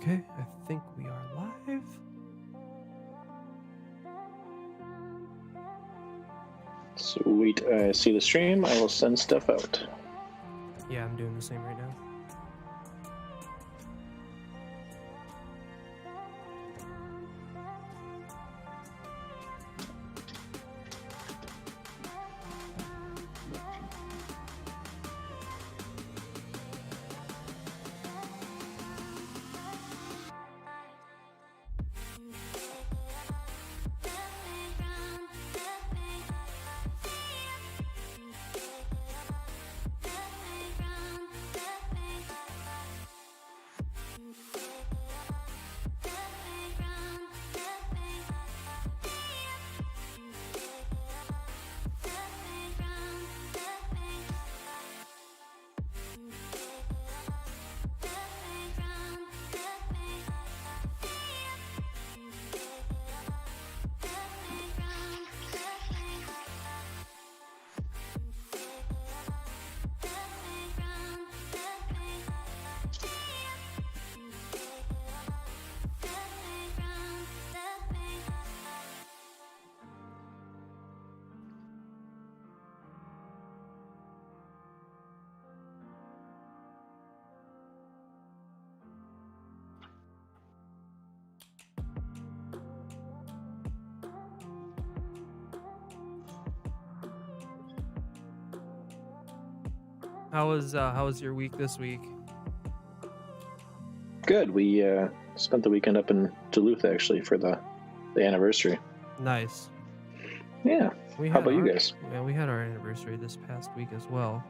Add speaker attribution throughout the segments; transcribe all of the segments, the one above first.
Speaker 1: Okay, I think we are live.
Speaker 2: Sweet. I see the stream. I will send stuff out.
Speaker 1: Yeah, I'm doing the same right now. How was your week this week?
Speaker 2: Good. We spent the weekend up in Duluth actually for the anniversary.
Speaker 1: Nice.
Speaker 2: Yeah. How about you guys?
Speaker 1: Yeah, we had our anniversary this past week as well.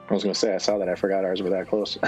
Speaker 2: I was going to say, I saw that. I forgot ours were that close.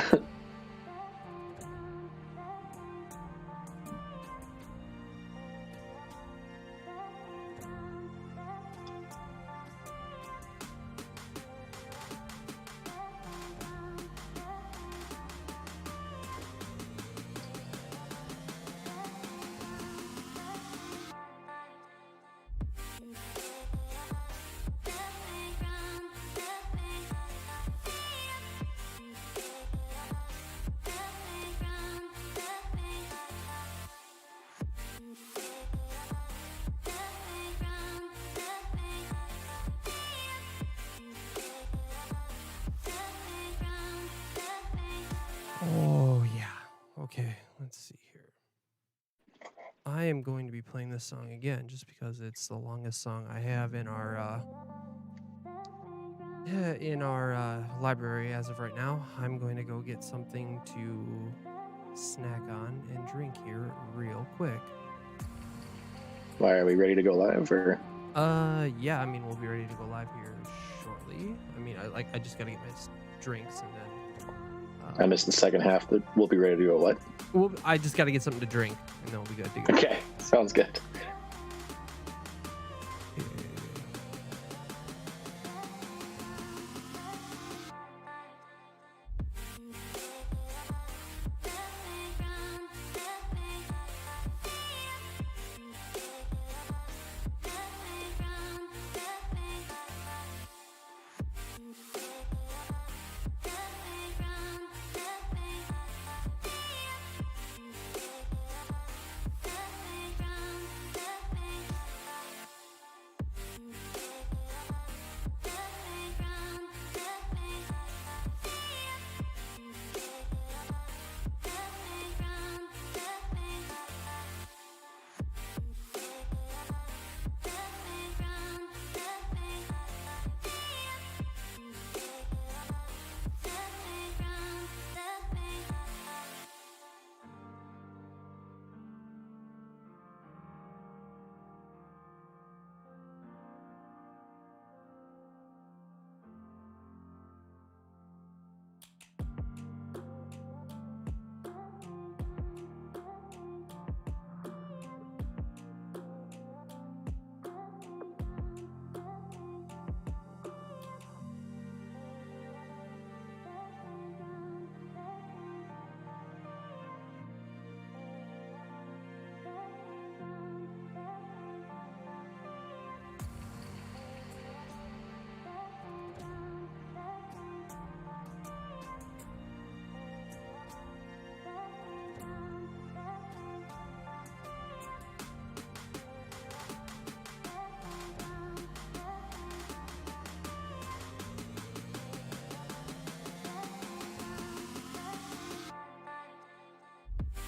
Speaker 1: Oh, yeah. Okay, let's see here. I am going to be playing this song again just because it's the longest song I have in our library as of right now. I'm going to go get something to snack on and drink here real quick.
Speaker 2: Why, are we ready to go live or?
Speaker 1: Yeah, I mean, we'll be ready to go live here shortly. I mean, I just gotta get my drinks and then
Speaker 2: I missed the second half. That we'll be ready to go. What?
Speaker 1: well, I just gotta get something to drink and then we'll be good to go.
Speaker 2: Okay, sounds good.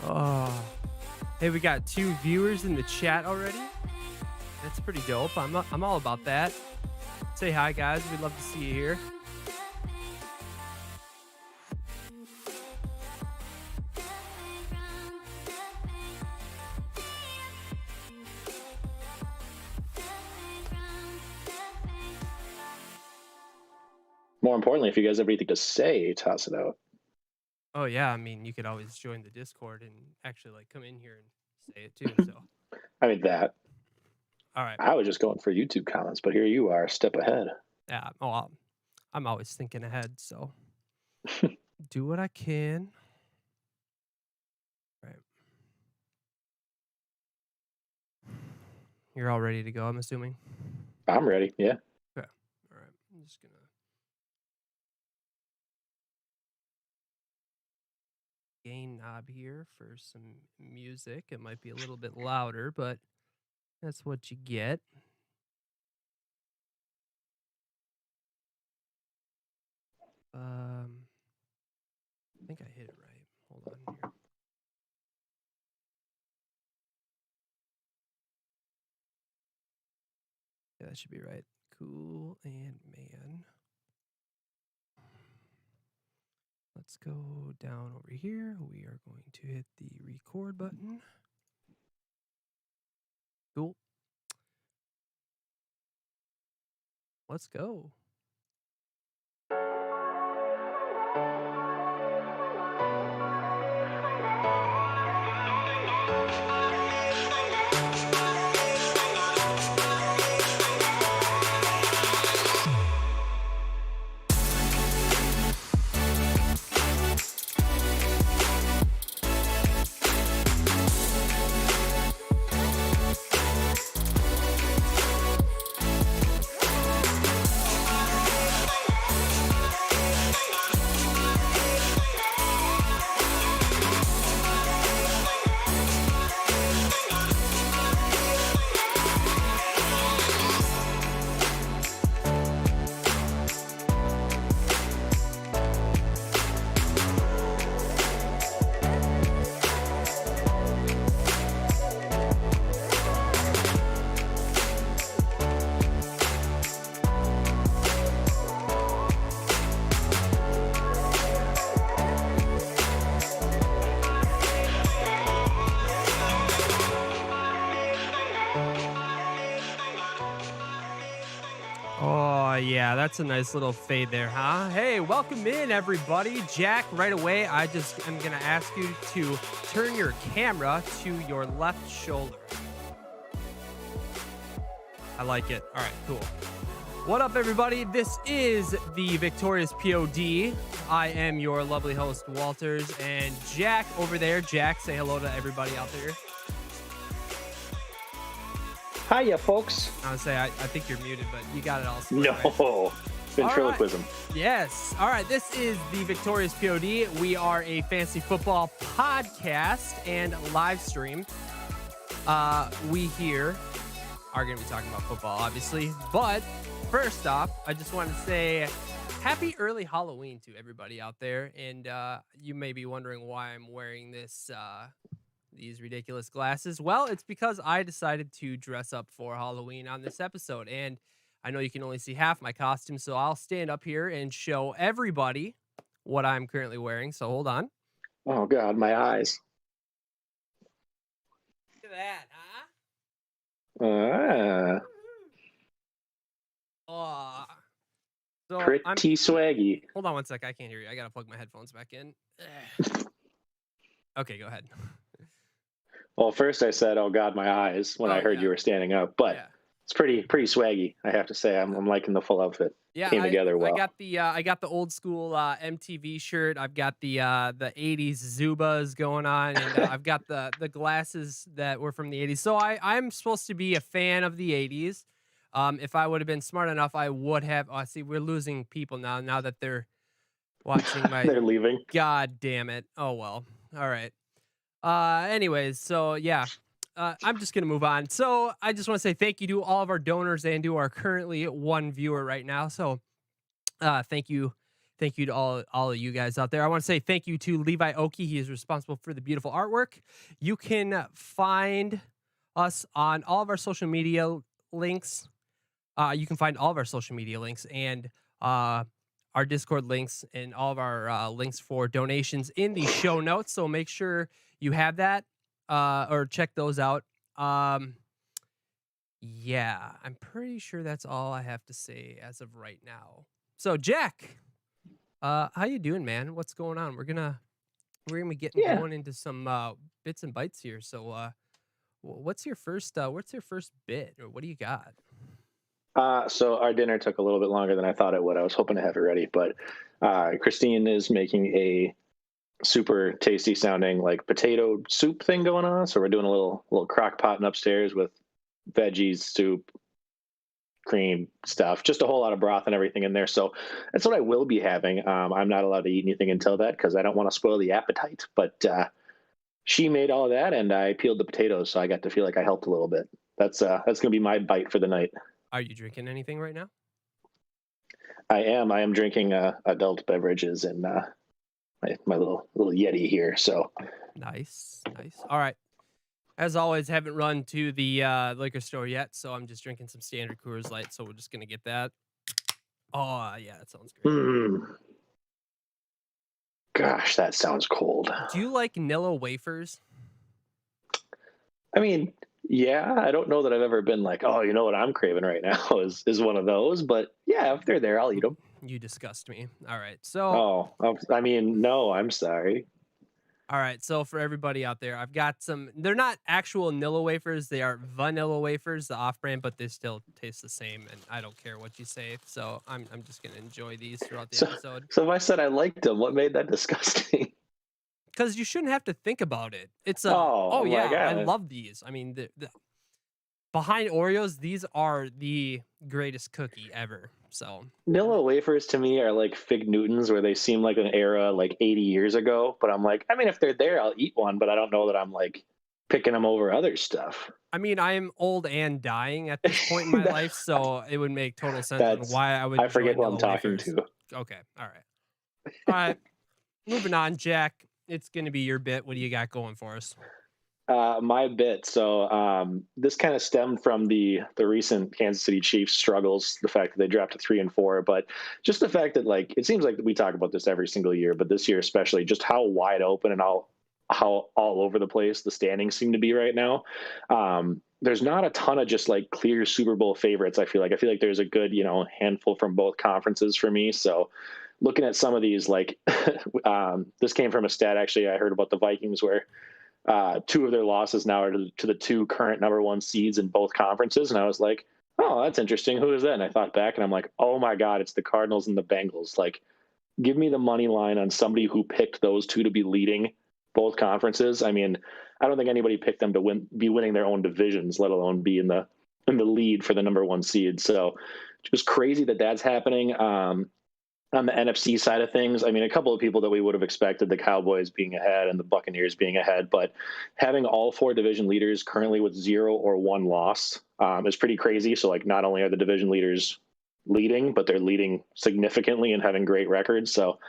Speaker 1: Oh, hey, we got 2 viewers in the chat already. That's pretty dope. I'm all about that. Say hi, guys. We'd love to see you here.
Speaker 2: More importantly, if you guys have anything to say, toss it out.
Speaker 1: Oh yeah, I mean, you could always join the Discord and actually like come in here and say it too. So,
Speaker 2: I mean, that.
Speaker 1: all right.
Speaker 2: I was just going for YouTube comments, but here you are, a step ahead.
Speaker 1: Yeah. Oh, I'm always thinking ahead. So, do what I can. Right. You're all ready to go, I'm assuming.
Speaker 2: I'm ready. Yeah.
Speaker 1: Okay. All right. I'm just gonna gain knob here for some music. It might be a little bit louder, but that's what you get. I think I hit it right. Hold on here. Yeah, that should be right. Cool and man. Let's go down over here. We are going to hit the record button. Cool. Let's go. Oh, yeah, that's a nice little fade there, huh? Hey, welcome in, everybody. Jack, right away, I just am going to ask you to turn your camera to your left shoulder. I like it. All right, cool. What up, everybody? This is the Victorious POD. I am your lovely host, Walters, and Jack over there. Jack, say hello to everybody out there.
Speaker 2: Hiya, folks.
Speaker 1: I would say I think you're muted, but you got it all.
Speaker 2: No.
Speaker 1: Right?
Speaker 2: Ventriloquism.
Speaker 1: Right. Yes. All right. This is the Victorious POD. We are a fantasy football podcast and live stream. We here are going to be talking about football, obviously. But first off, I just want to say happy early Halloween to everybody out there. And you may be wondering why I'm wearing this these ridiculous glasses. Well, it's because I decided to dress up for Halloween on this episode. And I know you can only see half my costume, so I'll stand up here and show everybody what I'm currently wearing. So hold on.
Speaker 2: Oh, God, my eyes.
Speaker 1: Look at that, huh? So
Speaker 2: Pretty swaggy.
Speaker 1: Hold on one sec. I can't hear you. I got to plug my headphones back in. Okay, go ahead.
Speaker 2: Well, first I said, "Oh God, my eyes," when I heard you were standing up, but it's pretty swaggy. I have to say, I'm liking the full outfit.
Speaker 1: Yeah,
Speaker 2: came together well.
Speaker 1: I got the old school MTV shirt. I've got the 80s Zubas going on, and I've got the glasses that were from the 80s. So I'm supposed to be a fan of the 80s. If I would have been smart enough, I would have. See, we're losing people now that they're watching my.
Speaker 2: They're leaving.
Speaker 1: God damn it! Oh well. All right. Anyways, so yeah, I'm just gonna move on. So I just want to say thank you to all of our donors and to our currently one viewer right now. So, thank you Thank you to all of you guys out there. I want to say thank you to Levi Oki. He is responsible for the beautiful artwork. You can find us on all of our social media links. You can find all of our social media links and our Discord links and all of our links for donations in the show notes. So make sure you have that or check those out. Yeah, I'm pretty sure that's all I have to say as of right now. So Jack, how you doing, man? What's going on? We're gonna be getting
Speaker 2: Yeah.
Speaker 1: going into some bits and bytes here. So what's your first bit or what do you got?
Speaker 2: So our dinner took a little bit longer than I thought it would. I was hoping to have it ready, but Christine is making a super tasty sounding like potato soup thing going on. So we're doing a little crock pot upstairs with veggies, soup, cream stuff, just a whole lot of broth and everything in there. So that's what I will be having. I'm not allowed to eat anything until that because I don't want to spoil the appetite. But she made all of that, and I peeled the potatoes, so I got to feel like I helped a little bit. That's gonna be my bite for the night.
Speaker 1: Are you drinking anything right now?
Speaker 2: I am. I am drinking adult beverages in my little Yeti here. So
Speaker 1: Nice, nice. All right. As always, haven't run to the liquor store yet, so I'm just drinking some standard Coors Light. So we're just gonna get that. Oh yeah, that sounds great.
Speaker 2: gosh, that sounds cold.
Speaker 1: Do you like Nilla wafers?
Speaker 2: I mean, yeah, I don't know that I've ever been like, oh, you know what I'm craving right now is one of those. But yeah, if they're there, I'll eat them.
Speaker 1: You disgust me. All right, so
Speaker 2: Oh, I mean, no, I'm sorry.
Speaker 1: all right, so for everybody out there, I've got some. They're not actual Nilla wafers; they are vanilla wafers, the off-brand, but they still taste the same. And I don't care what you say, so I'm just gonna enjoy these throughout the
Speaker 2: So,
Speaker 1: episode.
Speaker 2: so if I said I liked them, what made that disgusting?
Speaker 1: Because you shouldn't have to think about it. It's a oh
Speaker 2: Oh my
Speaker 1: yeah, I
Speaker 2: god.
Speaker 1: love these. I mean, the behind Oreos, these are the greatest cookie ever. So
Speaker 2: Nilla wafers to me are like Fig Newtons, where they seem like an era like 80 years ago. But I'm like, I mean, if they're there, I'll eat one. But I don't know that I'm like picking them over other stuff.
Speaker 1: I mean, I am old and dying at this point in my life, so it would make total sense on
Speaker 2: That's
Speaker 1: why I would
Speaker 2: I
Speaker 1: enjoy
Speaker 2: forget who I'm
Speaker 1: Nilla
Speaker 2: talking
Speaker 1: wafers.
Speaker 2: to.
Speaker 1: Okay, all right. Moving on, Jack. It's gonna be your bit. What do you got going for us?
Speaker 2: My bit. So this kind of stemmed from the recent Kansas City Chiefs struggles, the fact that they dropped to 3-4, but just the fact that like it seems like we talk about this every single year, but this year especially, just how wide open and how all over the place the standings seem to be right now. There's not a ton of just like clear Super Bowl favorites. I feel like there's a good handful from both conferences for me. So looking at some of these, like this came from a stat actually I heard about the Vikings where two of their losses now are to the two current number one seeds in both conferences. And I was like, oh, that's interesting. Who is that? And I thought back and I'm like, oh my God, it's the Cardinals and the Bengals. Like, give me the money line on somebody who picked those two to be leading both conferences. I mean, I don't think anybody picked them to be winning their own divisions, let alone be in the lead for the number one seed. So it was crazy that that's happening. On the NFC side of things, I mean, a couple of people that we would have expected, the Cowboys being ahead and the Buccaneers being ahead, but having all four division leaders currently with 0 or 1 loss is pretty crazy. So, like, not only are the division leaders leading, but they're leading significantly and having great records. So,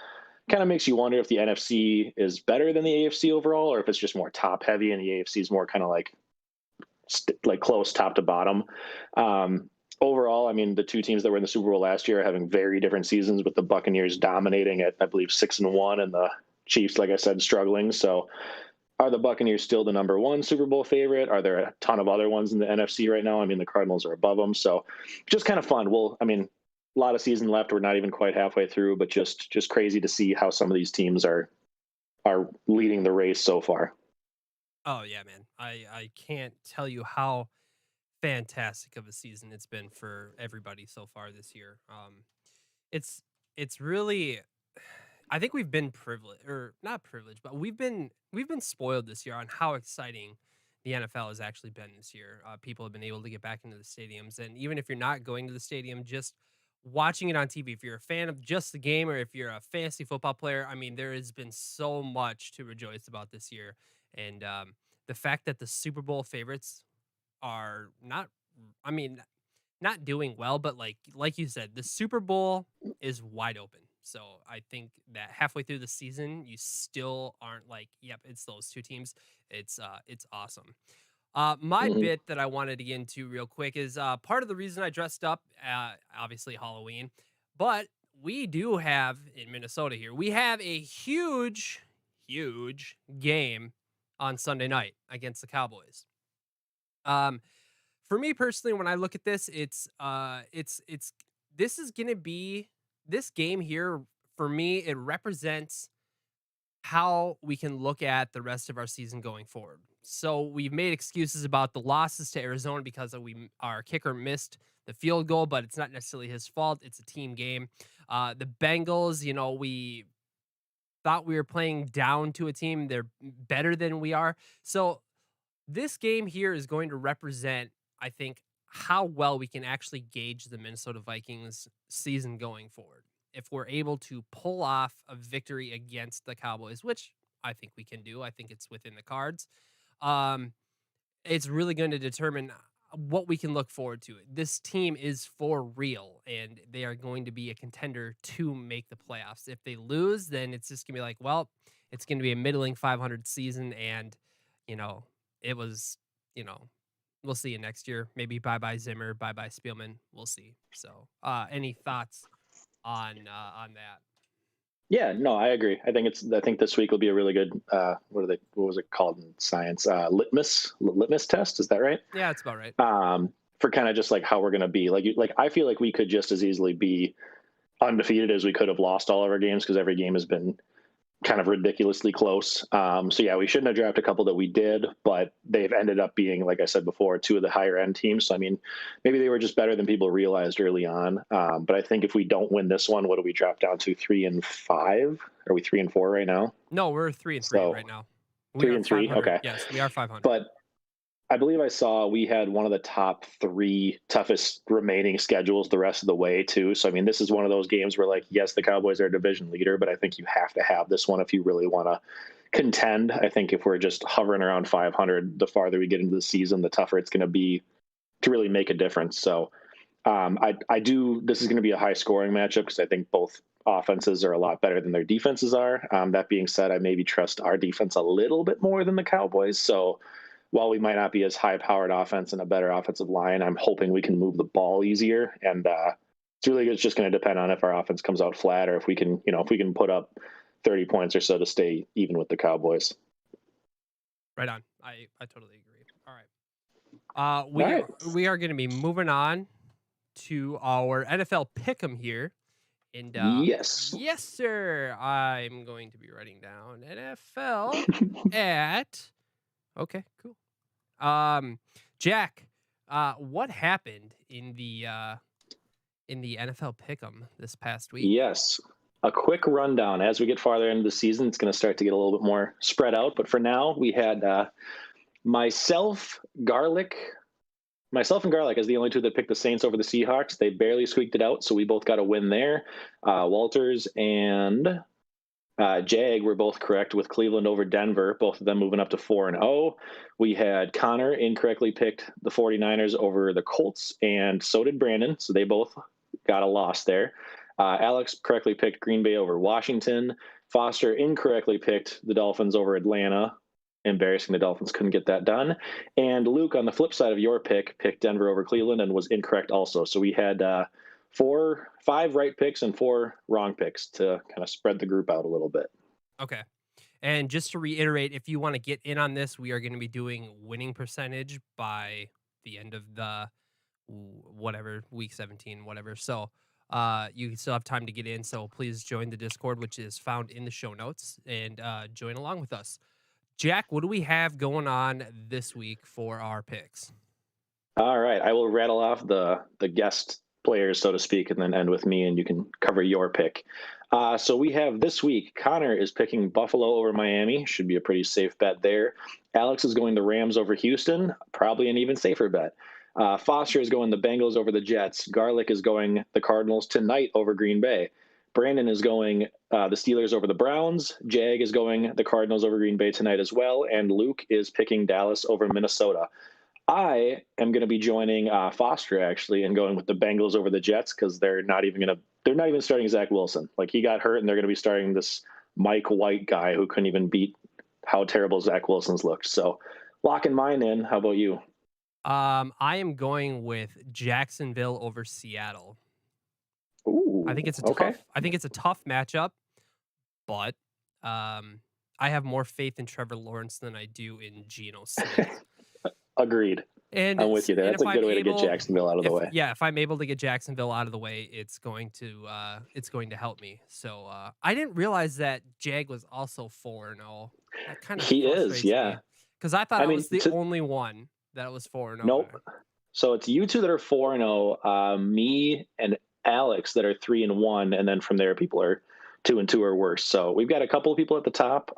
Speaker 2: kind of makes you wonder if the NFC is better than the AFC overall, or if it's just more top heavy and the AFC is more kind of like close top to bottom. Overall, I mean, the two teams that were in the Super Bowl last year are having very different seasons, with the Buccaneers dominating at, I believe, 6-1, and the Chiefs, like I said, struggling. So, are the Buccaneers still the number one Super Bowl favorite? Are there a ton of other ones in the NFC right now? I mean, the Cardinals are above them. So, just kind of fun. Well, I mean, a lot of season left. We're not even quite halfway through, but just crazy to see how some of these teams are leading the race so far.
Speaker 1: Oh yeah, man. I can't tell you how fantastic of a season it's been for everybody so far this year. It's it's really I think we've been privileged or not privileged, but we've been spoiled this year on how exciting the NFL has actually been this year. People have been able to get back into the stadiums, and even if you're not going to the stadium, just watching it on TV. If you're a fan of just the game, or if you're a fantasy football player, I mean, there has been so much to rejoice about this year, and the fact that the Super Bowl favorites are not, I mean, not doing well, but like you said, the Super Bowl is wide open. So I think that halfway through the season, you still aren't like, yep, it's those two teams. It's awesome. My
Speaker 2: Hmm.
Speaker 1: bit that I wanted to get into real quick is part of the reason I dressed up, obviously Halloween, but we do have in Minnesota here, we have a huge game on Sunday night against the Cowboys. Um, for me personally, when I look at this, it's this is gonna be this game here for me. It represents how we can look at the rest of our season going forward. So we've made excuses about the losses to Arizona because our kicker missed the field goal, but it's not necessarily his fault. It's a team game. The Bengals, we thought we were playing down to a team. They're better than we are. So this game here is going to represent, I think, how well we can actually gauge the Minnesota Vikings season going forward. If we're able to pull off a victory against the Cowboys, which I think we can do, I think it's within the cards. Um, it's really going to determine what we can look forward to. This team is for real, and they are going to be a contender to make the playoffs. If they lose, then it's just gonna be like, well, it's going to be a middling 500 season, and you know, it was, you know, we'll see you next year. Maybe bye bye Zimmer, bye bye Spielman. We'll see. So, any thoughts on that?
Speaker 2: Yeah, no, I agree. I think this week will be a really good what was it called in science? Litmus test. Is that right?
Speaker 1: Yeah, it's about right.
Speaker 2: For kind of just like how we're going to be. I feel like we could just as easily be undefeated as we could have lost all of our games because every game has been kind of ridiculously close. So yeah, we shouldn't have drafted a couple that we did, but they've ended up being, like I said before, two of the higher end teams. So I mean, maybe they were just better than people realized early on. But I think if we don't win this one, what do we drop down to? 3-5? Are we 3-4 right now?
Speaker 1: No, we're 3-3
Speaker 2: So
Speaker 1: right now. We
Speaker 2: three
Speaker 1: are
Speaker 2: and three.
Speaker 1: 500.
Speaker 2: Okay,
Speaker 1: Yes, we are 500.
Speaker 2: but I believe I saw we had one of the top three toughest remaining schedules the rest of the way too. So I mean, this is one of those games where, like, yes, the Cowboys are a division leader, but I think you have to have this one if you really want to contend. I think if we're just hovering around 500, the farther we get into the season, the tougher it's going to be to really make a difference. So I do. This is going to be a high scoring matchup because I think both offenses are a lot better than their defenses are. That being said, I maybe trust our defense a little bit more than the Cowboys. So while we might not be as high powered offense and a better offensive line, I'm hoping we can move the ball easier. And it's just going to depend on if our offense comes out flat or if we can, if we can put up 30 points or so to stay even with the Cowboys.
Speaker 1: Right on. I totally agree. All right.
Speaker 2: All right.
Speaker 1: We are going to be moving on to our NFL pick'em here. And
Speaker 2: Yes.
Speaker 1: yes, sir. I'm going to be writing down NFL at. Okay, cool. Jack, what happened in the NFL pick'em this past week?
Speaker 2: Yes. A quick rundown. As we get farther into the season, it's going to start to get a little bit more spread out. But for now, we had myself, and Garlic as the only two that picked the Saints over the Seahawks. They barely squeaked it out, so we both got a win there. Walters and Jag were both correct with Cleveland over Denver, both of them moving up to 4-0. We had Connor incorrectly picked the 49ers over the Colts, and so did Brandon, so they both got a loss there. Alex correctly picked Green Bay over Washington. Foster incorrectly picked the Dolphins over Atlanta. Embarrassing, the Dolphins couldn't get that done. And Luke, on the flip side of your pick, picked Denver over Cleveland and was incorrect also. So we had 5 right picks and 4 wrong picks to kind of spread the group out a little bit.
Speaker 1: Okay. And just to reiterate, if you want to get in on this, we are going to be doing winning percentage by the end of the whatever week 17, whatever. So you still have time to get in. So please join the Discord, which is found in the show notes, and join along with us. Jack, what do we have going on this week for our picks?
Speaker 2: All right, I will rattle off the guest players, so to speak, and then end with me, and you can cover your pick. So we have this week, Connor is picking Buffalo over Miami. Should be a pretty safe bet there. Alex is going the Rams over Houston. Probably an even safer bet. Foster is going the Bengals over the Jets. Garlic is going the Cardinals tonight over Green Bay. Brandon is going the Steelers over the Browns. Jag is going the Cardinals over Green Bay tonight as well. And Luke is picking Dallas over Minnesota. I am going to be joining Foster actually and going with the Bengals over the Jets because they're not even starting Zach Wilson. Like he got hurt and they're going to be starting this Mike White guy who couldn't even beat how terrible Zach Wilson's looked. So locking mine in. How about you?
Speaker 1: I am going with Jacksonville over Seattle.
Speaker 2: Ooh, okay.
Speaker 1: I think it's a tough matchup, but I have more faith in Trevor Lawrence than I do in Geno Smith.
Speaker 2: Agreed.
Speaker 1: And
Speaker 2: I'm with you there.
Speaker 1: and
Speaker 2: That's
Speaker 1: if
Speaker 2: a
Speaker 1: I'm
Speaker 2: good way to get
Speaker 1: able,
Speaker 2: Jacksonville out of the way.
Speaker 1: if I'm able to get Jacksonville out of the way, it's going to help me. So I didn't realize that Jag was also 4-0. That kind of
Speaker 2: He is,
Speaker 1: frustrates me
Speaker 2: yeah.
Speaker 1: because I thought
Speaker 2: I
Speaker 1: I
Speaker 2: mean,
Speaker 1: was the only one that was 4-0.
Speaker 2: nope. So it's you two that are 4-0, me and Alex that are 3-1, and then from there people are 2-2 or worse. So we've got a couple of people at the top.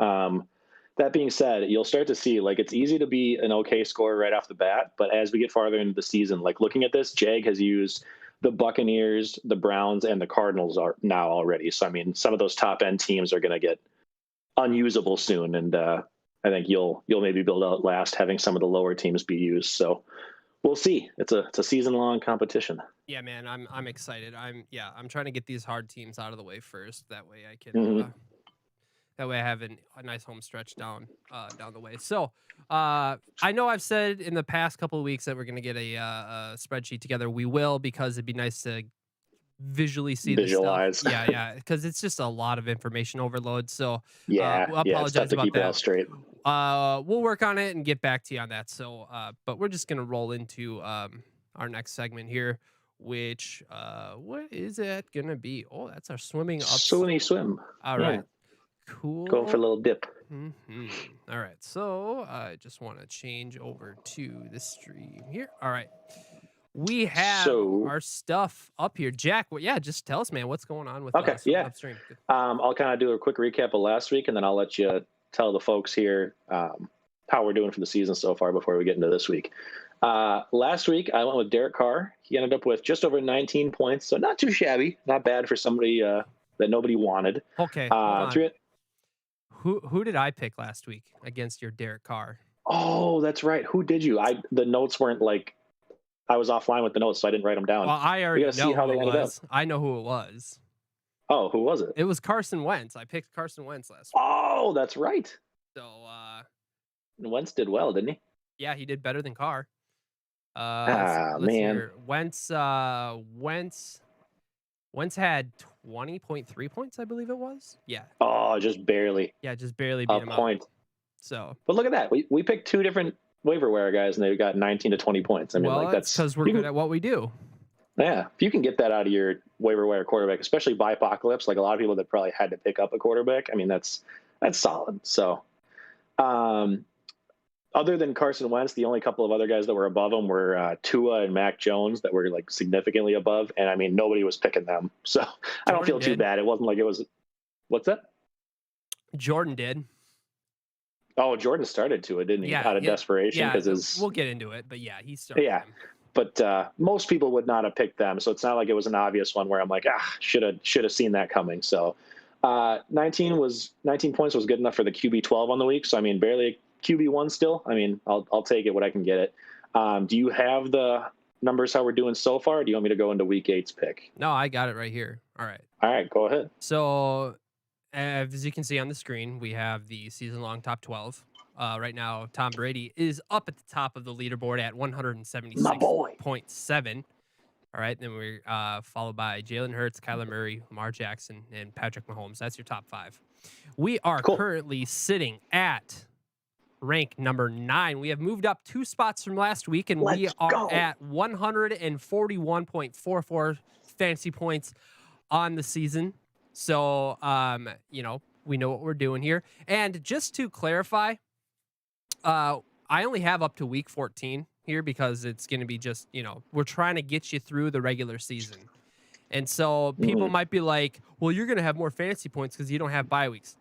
Speaker 2: That being said, you'll start to see like it's easy to be an okay scorer right off the bat, but as we get farther into the season, like looking at this, Jag has used the Buccaneers, the Browns, and the Cardinals are now already. So I mean, some of those top end teams are going to get unusable soon, and I think you'll maybe build out last having some of the lower teams be used. So we'll see. It's a season long competition.
Speaker 1: Yeah, man, I'm excited. I'm trying to get these hard teams out of the way first. That way I can
Speaker 2: Mhm.
Speaker 1: that way I have a nice home stretch down the way. So I know I've said in the past couple of weeks that we're gonna get a spreadsheet together. We will because it'd be nice to visually see this stuff.
Speaker 2: Visualize.
Speaker 1: Yeah, because it's just a lot of information overload. So
Speaker 2: Yeah,
Speaker 1: I
Speaker 2: yeah, it's tough
Speaker 1: apologize
Speaker 2: to
Speaker 1: about
Speaker 2: keep it all
Speaker 1: that.
Speaker 2: straight.
Speaker 1: We'll work on it and get back to you on that. So, but we're just gonna roll into our next segment here, which what is it gonna be? Oh, that's our swimming ups.
Speaker 2: Swimming swim.
Speaker 1: All
Speaker 2: Yeah,
Speaker 1: right,
Speaker 2: going for a
Speaker 1: cool.
Speaker 2: little dip.
Speaker 1: All right, so I just want to change over to the stream here. All right, we have
Speaker 2: So
Speaker 1: our stuff up here. Jack, yeah, just tell us, man, what's going on with
Speaker 2: okay,
Speaker 1: swimming
Speaker 2: yeah.
Speaker 1: upstream? Good.
Speaker 2: I'll kind of do a quick recap of last week, and then I'll let you tell the folks here how we're doing for the season so far before we get into this week. Last week, I went with Derek Carr. He ended up with just over 19 points, so not too shabby, not bad for somebody that nobody wanted.
Speaker 1: Okay, hold on.
Speaker 2: Three,
Speaker 1: Who did I pick last week against your Derek Carr?
Speaker 2: oh, that's right. Who did you? The notes weren't like I was offline with the notes, so I didn't write them down.
Speaker 1: Well, I
Speaker 2: We
Speaker 1: already
Speaker 2: got to
Speaker 1: know
Speaker 2: see how
Speaker 1: who
Speaker 2: they
Speaker 1: it
Speaker 2: ended up.
Speaker 1: was. I know who it was.
Speaker 2: Oh, who was it?
Speaker 1: It was Carson Wentz. I picked Carson Wentz last week.
Speaker 2: Oh, that's right.
Speaker 1: So,
Speaker 2: Wentz did well, didn't he?
Speaker 1: yeah, he did better than Carr. Let's see
Speaker 2: Man.
Speaker 1: here. Wentz had 20.3 points, I believe it was. Yeah.
Speaker 2: Oh, just barely
Speaker 1: Yeah, just barely
Speaker 2: a
Speaker 1: beat him
Speaker 2: point.
Speaker 1: out. So,
Speaker 2: But look at that. We picked two different waiver wire guys, and they got 19 to 20 points. I mean,
Speaker 1: well,
Speaker 2: like
Speaker 1: that's because we're good at what we do.
Speaker 2: Yeah, if you can get that out of your waiver wire quarterback, especially by apocalypse, like a lot of people that probably had to pick up a quarterback. I mean, that's solid. So, other than Carson Wentz, the only couple of other guys that were above him were Tua and Mac Jones that were like significantly above. And I mean, nobody was picking them. So I don't feel too bad. It wasn't like it was. What's that?
Speaker 1: Jordan did.
Speaker 2: Oh, Jordan started Tua, didn't he?
Speaker 1: Yeah,
Speaker 2: Out of desperation
Speaker 1: because we'll get into it. But yeah, he started.
Speaker 2: Yeah.
Speaker 1: Him.
Speaker 2: But most people would not have picked them, so it's not like it was an obvious one where I'm like, should have seen that coming. So 19 points was good enough for the QB12 on the week. So I mean, barely QB1 still. I mean, I'll take it when I can get it. Do you have the numbers how we're doing so far? Or do you want me to go into week 8's pick?
Speaker 1: No, I got it right here. All
Speaker 2: right, go ahead.
Speaker 1: So as you can see on the screen, we have the season-long top 12. Right now, Tom Brady is up at the top of the leaderboard at 176.7. All right, then we're followed by Jalen Hurts, Kyler Murray, Lamar Jackson, and Patrick Mahomes. That's your top 5. We are currently sitting at rank number 9. We have moved up 2 spots from last week, and we are at 141.44 fantasy points on the season. So, we know what we're doing here. And just to clarify, I only have up to week 14 here because it's going to be just, we're trying to get you through the regular season. And so people might be like, well, you're going to have more fantasy points because you don't have bye weeks.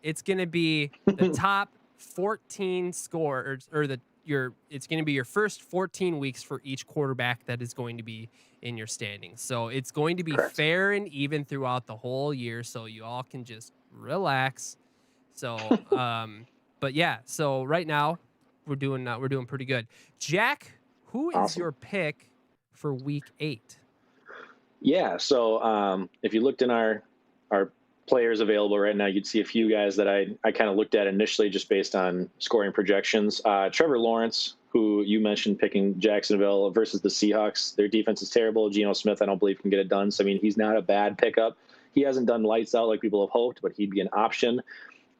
Speaker 1: It's going to be the top 14 scores, or it's going to be your first 14 weeks for each quarterback that is going to be in your standings. So it's going to be fair and even throughout the whole year, so you all can just relax. So, but yeah, so right now we're doing pretty good. Jack, who is
Speaker 2: Awesome.
Speaker 1: your pick for Week 8?
Speaker 2: Yeah. So if you looked in our players available right now, you'd see a few guys that I kind of looked at initially just based on scoring projections. Trevor Lawrence, who you mentioned picking Jacksonville versus the Seahawks. Their defense is terrible. Geno Smith, I don't believe can get it done. So I mean, he's not a bad pickup. He hasn't done lights out like people have hoped, but he'd be an option.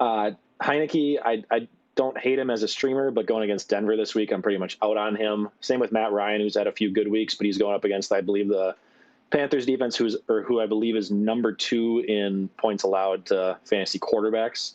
Speaker 2: Heineke, I don't hate him as a streamer, but going against Denver this week, I'm pretty much out on him. Same with Matt Ryan, who's had a few good weeks, but he's going up against, I believe, the Panthers defense, who I believe is number 2 in points allowed to fantasy quarterbacks.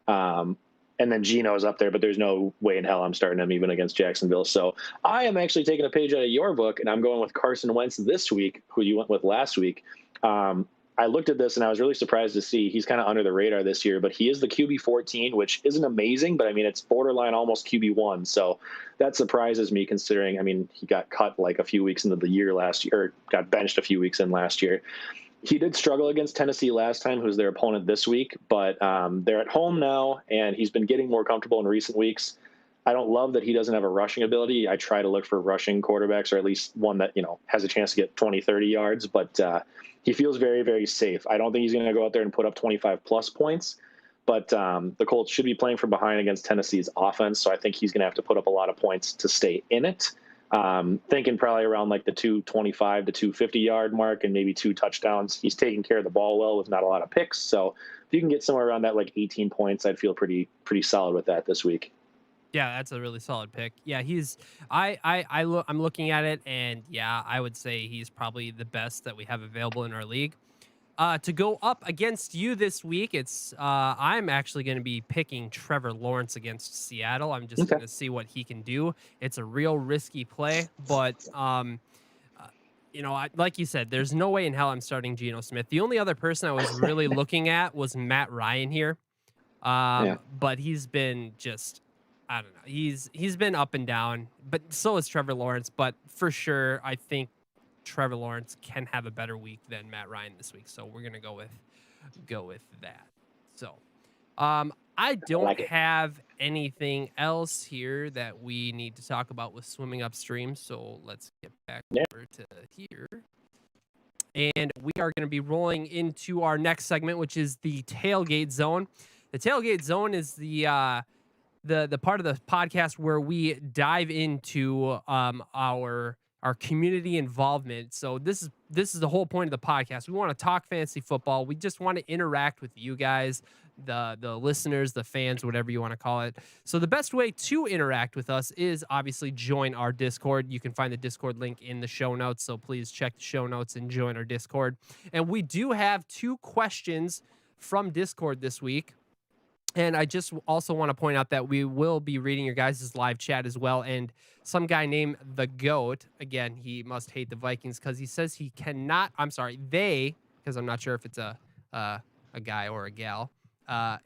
Speaker 2: And then Geno's up there, but there's no way in hell I'm starting him even against Jacksonville. So I am actually taking a page out of your book, and I'm going with Carson Wentz this week, who you went with last week. I looked at this and I was really surprised to see he's kind of under the radar this year, but he is the QB 14, which isn't amazing, but I mean, it's borderline almost QB 1. So that surprises me considering, I mean, he got cut like a few weeks into the year last year, or got benched a few weeks in last year. He did struggle against Tennessee last time, who's their opponent this week, but they're at home now and he's been getting more comfortable in recent weeks. I don't love that he doesn't have a rushing ability. I try to look for rushing quarterbacks, or at least one that, has a chance to get 20, 30 yards, but he feels very, very safe. I don't think he's going to go out there and put up 25 plus points, but the Colts should be playing from behind against Tennessee's offense. So I think he's going to have to put up a lot of points to stay in it. Thinking probably around like the 225 to 250 yard mark and maybe 2 touchdowns. He's taking care of the ball well with not a lot of picks. So if you can get somewhere around that, like 18 points, I'd feel pretty solid with that this week.
Speaker 1: Yeah, that's a really solid pick. Yeah, I'm looking at it, and yeah, I would say he's probably the best that we have available in our league. To go up against you this week, I'm actually going to be picking Trevor Lawrence against Seattle. I'm just
Speaker 2: Okay.
Speaker 1: going to see what he can do. It's a real risky play, but like you said, there's no way in hell I'm starting Geno Smith. The only other person I was really looking at was Matt Ryan here.
Speaker 2: Yeah.
Speaker 1: But he's been just, I don't know. He's been up and down, but so is Trevor Lawrence. But for sure, I think Trevor Lawrence can have a better week than Matt Ryan this week. So we're gonna go with that. So, I don't
Speaker 2: like it.
Speaker 1: have anything else here that we need to talk about with swimming upstream. So let's get back over to here. And we are going to be rolling into our next segment, which is the tailgate zone. The tailgate zone is the part of the podcast where we dive into our community involvement. So this is the whole point of the podcast. We want to talk fantasy football. We just want to interact with you guys, the listeners, the fans, whatever you want to call it. So the best way to interact with us is obviously join our Discord. You can find the Discord link in the show notes. So please check the show notes and join our Discord. And we do have 2 questions from Discord this week. And I just also want to point out that we will be reading your guys' live chat as well. And some guy named The Goat, again, he must hate the Vikings because he says he cannot, because I'm not sure if it's a guy or a gal,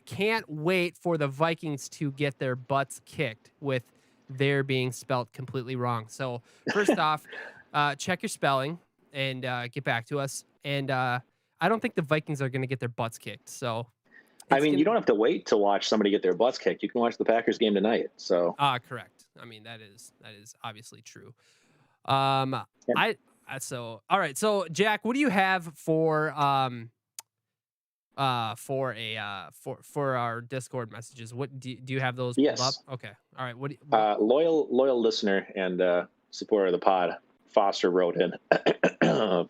Speaker 1: can't wait for the Vikings to get their butts kicked with their being spelt completely wrong. So first off, check your spelling and get back to us. And I don't think the Vikings are going to get their butts kicked. So
Speaker 2: I mean, you don't have to wait to watch somebody get their butts kicked. You can watch the Packers game tonight. So
Speaker 1: correct. I mean, that is obviously true. All right. So Jack, what do you have for our Discord messages? What do you have those pulled up? Okay. All right. What
Speaker 2: loyal listener and supporter of the pod, Foster, wrote in.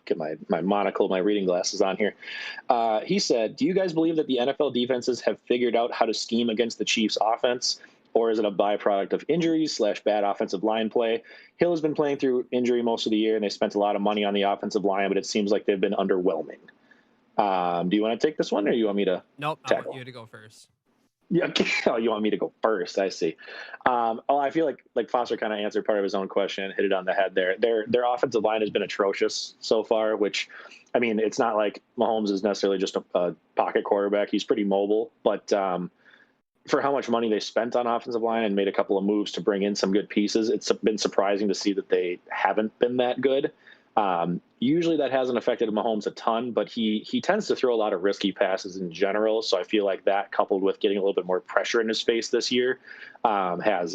Speaker 2: Get my monocle, my reading glasses on here. He said, do you guys believe that the NFL defenses have figured out how to scheme against the Chiefs offense, or is it a byproduct of injuries / bad offensive line play? Hill has been playing through injury most of the year, and they spent a lot of money on the offensive line, but it seems like they've been underwhelming. Do you want to take this one, or you want me to
Speaker 1: Nope,
Speaker 2: tackle?
Speaker 1: I want you to go first.
Speaker 2: Yeah, oh, you want me to go first? I see. I feel like Foster kind of answered part of his own question, hit it on the head there. Their offensive line has been atrocious so far, which, I mean, it's not like Mahomes is necessarily just a pocket quarterback. He's pretty mobile, but for how much money they spent on offensive line and made a couple of moves to bring in some good pieces, it's been surprising to see that they haven't been that good. Usually that hasn't affected Mahomes a ton, but he tends to throw a lot of risky passes in general. So I feel like that, coupled with getting a little bit more pressure in his face this year, has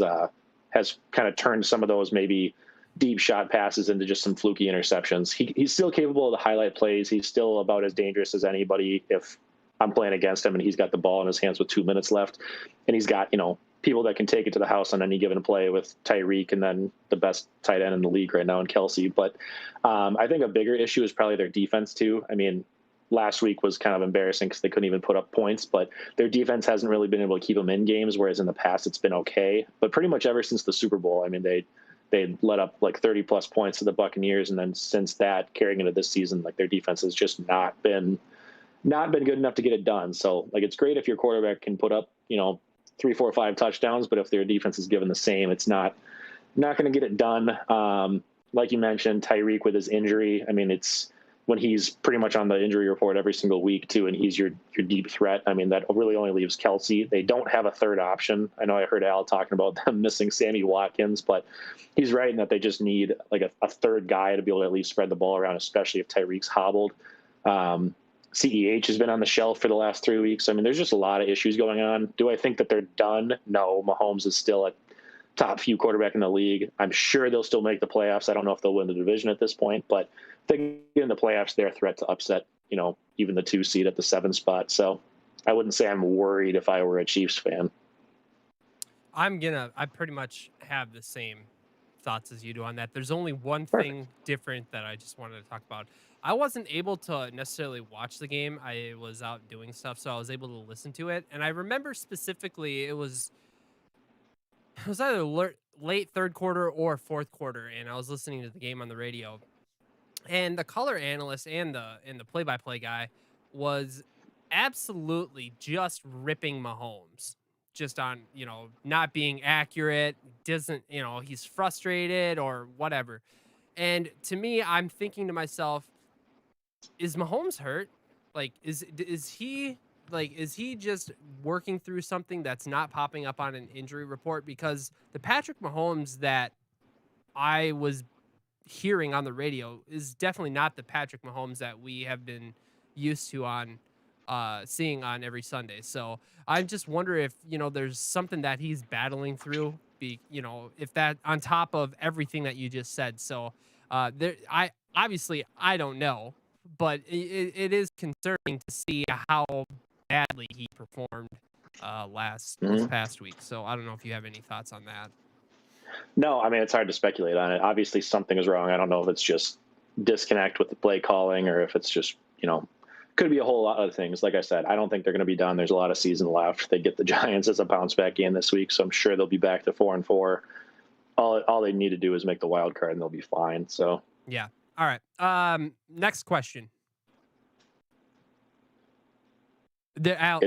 Speaker 2: has kind of turned some of those maybe deep shot passes into just some fluky interceptions. He's still capable of the highlight plays. He's still about as dangerous as anybody if I'm playing against him and he's got the ball in his hands with 2 minutes left. And he's got, people that can take it to the house on any given play with Tyreek and then the best tight end in the league right now in Kelsey. But I think a bigger issue is probably their defense too. I mean, last week was kind of embarrassing because they couldn't even put up points, but their defense hasn't really been able to keep them in games, whereas in the past it's been okay. But pretty much ever since the Super Bowl, I mean, they let up like 30 plus points to the Buccaneers, and then since that carrying into this season, like their defense has just not been good enough to get it done. So like it's great if your quarterback can put up 3, 4, 5 touchdowns, but if their defense is given the same, it's not going to get it done. Like you mentioned, Tyreek with his injury. I mean, it's when he's pretty much on the injury report every single week too, and he's your deep threat. I mean, that really only leaves Kelsey. They don't have a third option. I know I heard Al talking about them missing Sammy Watkins, but he's right in that they just need like a third guy to be able to at least spread the ball around, especially if Tyreek's hobbled. CEH has been on the shelf for the last 3 weeks. I mean, there's just a lot of issues going on. Do I think that they're done? No, Mahomes is still a top few quarterback in the league. I'm sure they'll still make the playoffs. I don't know if they'll win the division at this point, but if they get in the playoffs, they're a threat to upset, even the 2 seed at the 7 spot. So I wouldn't say I'm worried if I were a Chiefs fan.
Speaker 1: I pretty much have the same thoughts as you do on that. There's only one
Speaker 2: Perfect.
Speaker 1: thing different that I just wanted to talk about. I wasn't able to necessarily watch the game. I was out doing stuff, so I was able to listen to it. And I remember specifically it was either late third quarter or fourth quarter, and I was listening to the game on the radio. And the color analyst and the play-by-play guy was absolutely just ripping Mahomes just on, not being accurate, doesn't, he's frustrated or whatever. And to me, I'm thinking to myself, is Mahomes hurt? Like, is he just working through something that's not popping up on an injury report? Because the Patrick Mahomes that I was hearing on the radio is definitely not the Patrick Mahomes that we have been used to on seeing on every Sunday. So I just wonder if, there's something that he's battling through, if that on top of everything that you just said. So I don't know, but it is concerning to see how badly he performed this past week. So I don't know if you have any thoughts on that.
Speaker 2: No, I mean, it's hard to speculate on it. Obviously, something is wrong. I don't know if it's just disconnect with the play calling or if it's just, could be a whole lot of things. Like I said, I don't think they're going to be done. There's a lot of season left. They get the Giants as a bounce back game this week, so I'm sure they'll be back to 4-4. All they need to do is make the wild card and they'll be fine. So
Speaker 1: yeah. All right. Next question. Al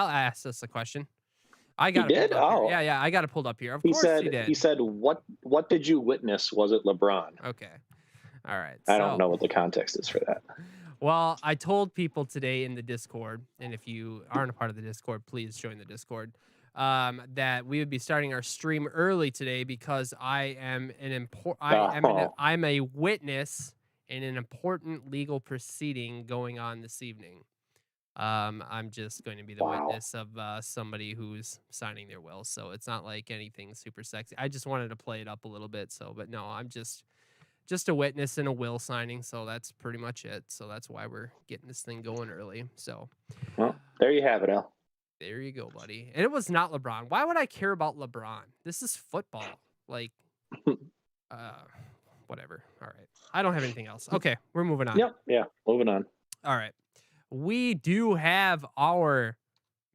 Speaker 1: asked us a question. I got it.
Speaker 2: Oh,
Speaker 1: yeah. I got it pulled up here. Of course he did.
Speaker 2: He said, "What did you witness? Was it LeBron?"
Speaker 1: Okay. All right.
Speaker 2: I don't know what the context is for that.
Speaker 1: Well, I told people today in the Discord, and if you aren't a part of the Discord, please join the Discord, that we would be starting our stream early today because I am I'm a witness in an important legal proceeding going on this evening. I'm just going to be the witness of somebody who's signing their will, so it's not like anything super sexy. I just wanted to play it up a little bit, but no, I'm just a witness in a will signing, so that's pretty much it. So that's why we're getting this thing going early. So,
Speaker 2: well, there you have it, Al.
Speaker 1: There you go, buddy. And it was not LeBron. Why would I care about LeBron? This is football. Like, whatever. All right. I don't have anything else. Okay, we're moving on.
Speaker 2: Yep. Yeah, moving on.
Speaker 1: All right. We do have our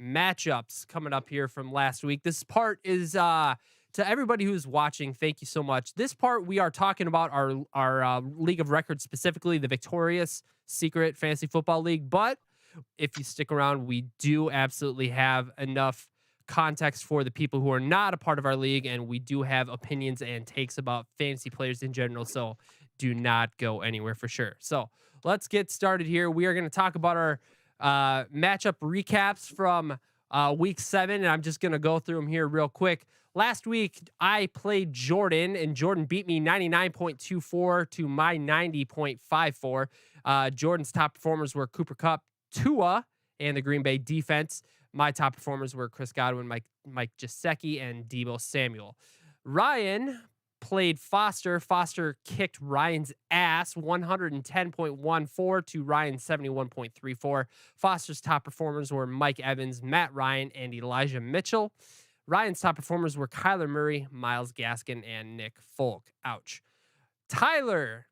Speaker 1: matchups coming up here from last week. This part is to everybody who's watching, thank you so much. This part, we are talking about our League of Records, specifically the Victorious Secret Fantasy Football League. But if you stick around, we do absolutely have enough context for the people who are not a part of our league, and we do have opinions and takes about fantasy players in general. So do not go anywhere for sure. So let's get started here. We are going to talk about our matchup recaps from week 7, and I'm just going to go through them here real quick. Last week, I played Jordan, and Jordan beat me 99.24 to my 90.54. Jordan's top performers were Cooper Kupp, Tua, and the Green Bay defense. My top performers were Chris Godwin, Mike Gesicki, and Deebo Samuel. Ryan played Foster. Foster kicked Ryan's ass 110.14 to Ryan's 71.34. Foster's top performers were Mike Evans, Matt Ryan, and Elijah Mitchell. Ryan's top performers were Kyler Murray, Myles Gaskin, and Nick Folk. Ouch. Tyler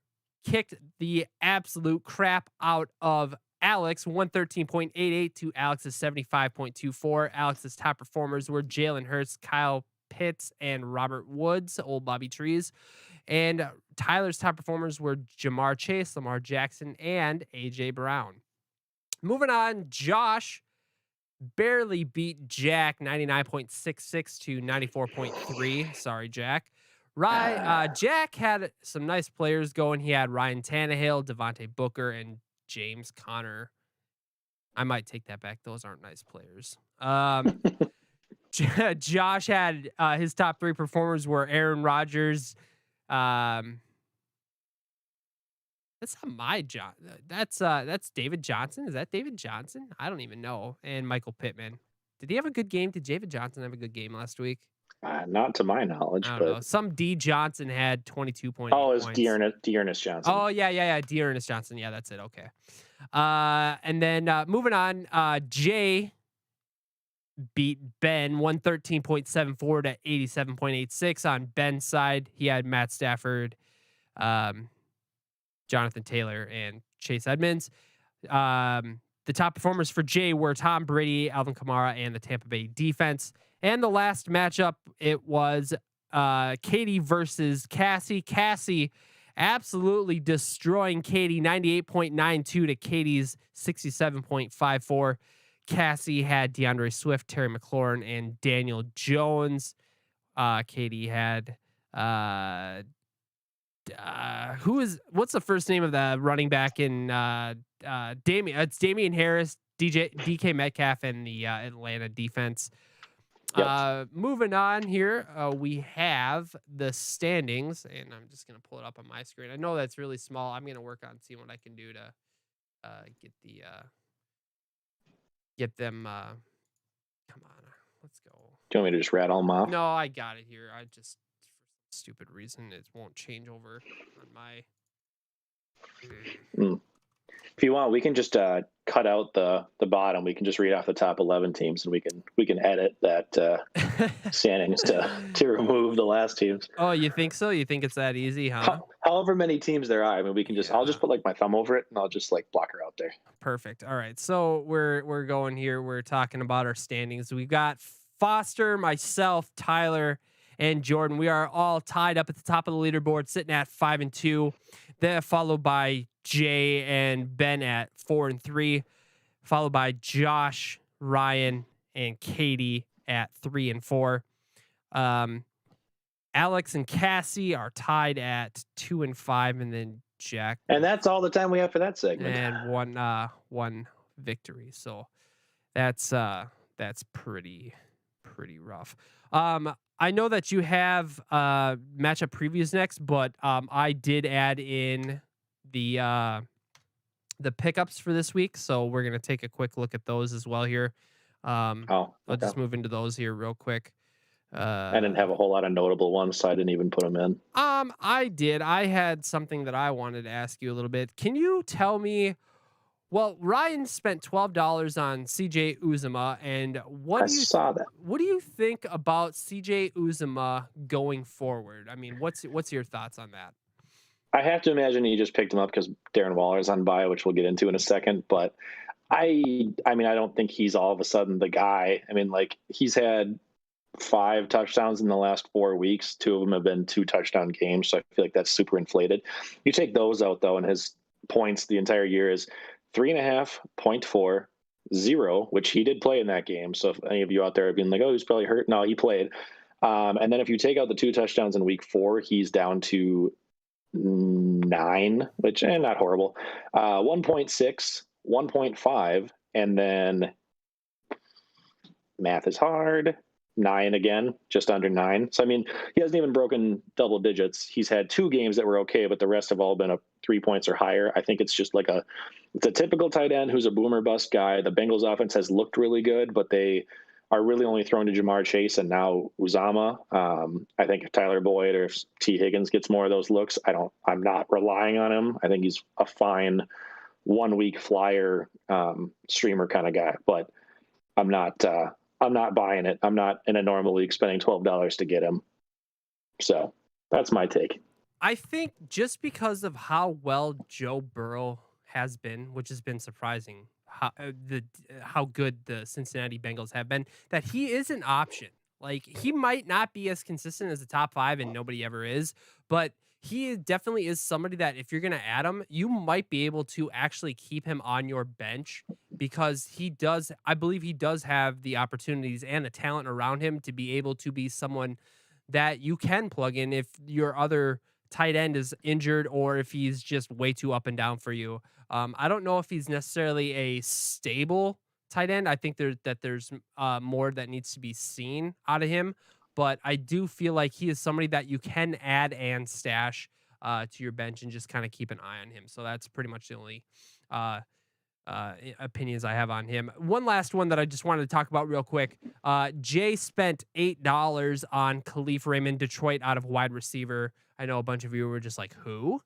Speaker 1: kicked the absolute crap out of Alex, 113.88 to Alex's 75.24. Alex's top performers were Jalen Hurts, Kyle Pitts, and Robert Woods, old Bobby Trees. And Tyler's top performers were Jamar Chase, Lamar Jackson, and AJ Brown. Moving on, Josh barely beat Jack 99.66 to 94.3. Sorry, Jack. Jack had some nice players going. He had Ryan Tannehill, Devontae Booker, and James Conner. I might take that back. Those aren't nice players. Josh had his top three performers were Aaron Rodgers. That's not my John. That's David Johnson. Is that David Johnson? I don't even know. And Michael Pittman. Did he have a good game? Did David Johnson have a good game last week?
Speaker 2: Not to my knowledge.
Speaker 1: I don't know. Some D Johnson had 22.8
Speaker 2: Oh, it was
Speaker 1: points.
Speaker 2: Dearness Johnson.
Speaker 1: Oh, yeah. Dearness Johnson. Yeah, that's it. Okay. And then moving on, Jay beat Ben 113.74 to 87.86. On Ben's side, he had Matt Stafford, Jonathan Taylor, and Chase Edmonds. The top performers for Jay were Tom Brady, Alvin Kamara, and the Tampa Bay defense. And the last matchup, it was Katie versus Cassie. Cassie absolutely destroying Katie, 98.92 to Katie's 67.54. Cassie had DeAndre Swift, Terry McLaurin, and Daniel Jones. Katie had what's the first name of the running back in Damian? It's Damian Harris, DK Metcalf, and the Atlanta defense. Yep. Moving on here, we have the standings, and I'm just gonna pull it up on my screen. I know that's really small. I'm gonna work on seeing what I can do to get them. Come on, let's go.
Speaker 2: Do you want me to just rattle them off?
Speaker 1: No, I got it here. I just, for some stupid reason, it won't change over on my.
Speaker 2: If you want, we can just cut out the bottom. We can just read off the top 11 teams, and we can edit that standings to remove the last teams.
Speaker 1: Oh, you think so? You think it's that easy, huh?
Speaker 2: However many teams there are. I mean, we can just. Yeah. I'll just put like my thumb over it, and I'll just like block her out there.
Speaker 1: Perfect. All right. So we're going here. We're talking about our standings. We've got Foster, myself, Tyler, and Jordan. We are all tied up at the top of the leaderboard, sitting at 5-2. Then followed by Jay and Ben at 4-3, followed by Josh, Ryan, and Katie at 3-4. Alex and Cassie are tied at 2-5, and then Jack.
Speaker 2: And that's all the time we have for that segment.
Speaker 1: And one victory. So that's pretty rough. I know that you have matchup previews next, but I did add in the pickups for this week, so we're gonna take a quick look at those as well here. I'll just move into those here real quick.
Speaker 2: I didn't have a whole lot of notable ones, so I didn't even put them in.
Speaker 1: I did. I had something that I wanted to ask you a little bit. Can you tell me? Well, Ryan spent $12 on CJ Uzomah, and what do you think about CJ Uzomah going forward? I mean, what's your thoughts on that?
Speaker 2: I have to imagine he just picked him up because Darren Waller's on bye, which we'll get into in a second. But I mean, I don't think he's all of a sudden the guy. I mean, like, he's had 5 touchdowns in the last 4 weeks. 2 of them have been 2 touchdown games, so I feel like that's super inflated. You take those out though, and his points the entire year is 3.5, 0.4, 0, which he did play in that game. So if any of you out there have been like, oh, he's probably hurt, no, he played. And then if you take out the 2 touchdowns in week 4, he's down to 9, which not horrible. 1.6, 1.5, and then math is hard. 9 again, just under 9. So I mean, he hasn't even broken double digits. He's had 2 games that were okay, but the rest have all been 3 points or higher. I think it's just like it's a typical tight end who's a boomer bust guy. The Bengals offense has looked really good, but they are really only thrown to Jamar Chase and now Uzama. I think if Tyler Boyd or if T. Higgins gets more of those looks, I'm not relying on him. I think he's a fine 1 week flyer streamer kind of guy, but I'm not. I'm not buying it. I'm not in a normal league spending $12 to get him. So that's my take.
Speaker 1: I think just because of how well Joe Burrow has been, which has been surprising, how good the Cincinnati Bengals have been, that he is an option. Like, he might not be as consistent as the top 5, and nobody ever is, but he definitely is somebody that if you're going to add him, you might be able to actually keep him on your bench because I believe he does have the opportunities and the talent around him to be able to be someone that you can plug in if your other tight end is injured or if he's just way too up and down for you. I don't know if he's necessarily a stable tight end. I think there's more that needs to be seen out of him, but I do feel like he is somebody that you can add and stash to your bench and just kind of keep an eye on him. So that's pretty much the only opinions I have on him. One last one that I just wanted to talk about real quick. Jay spent $8 on Khalif Raymond, Detroit out of wide receiver. I know a bunch of you were just like, who?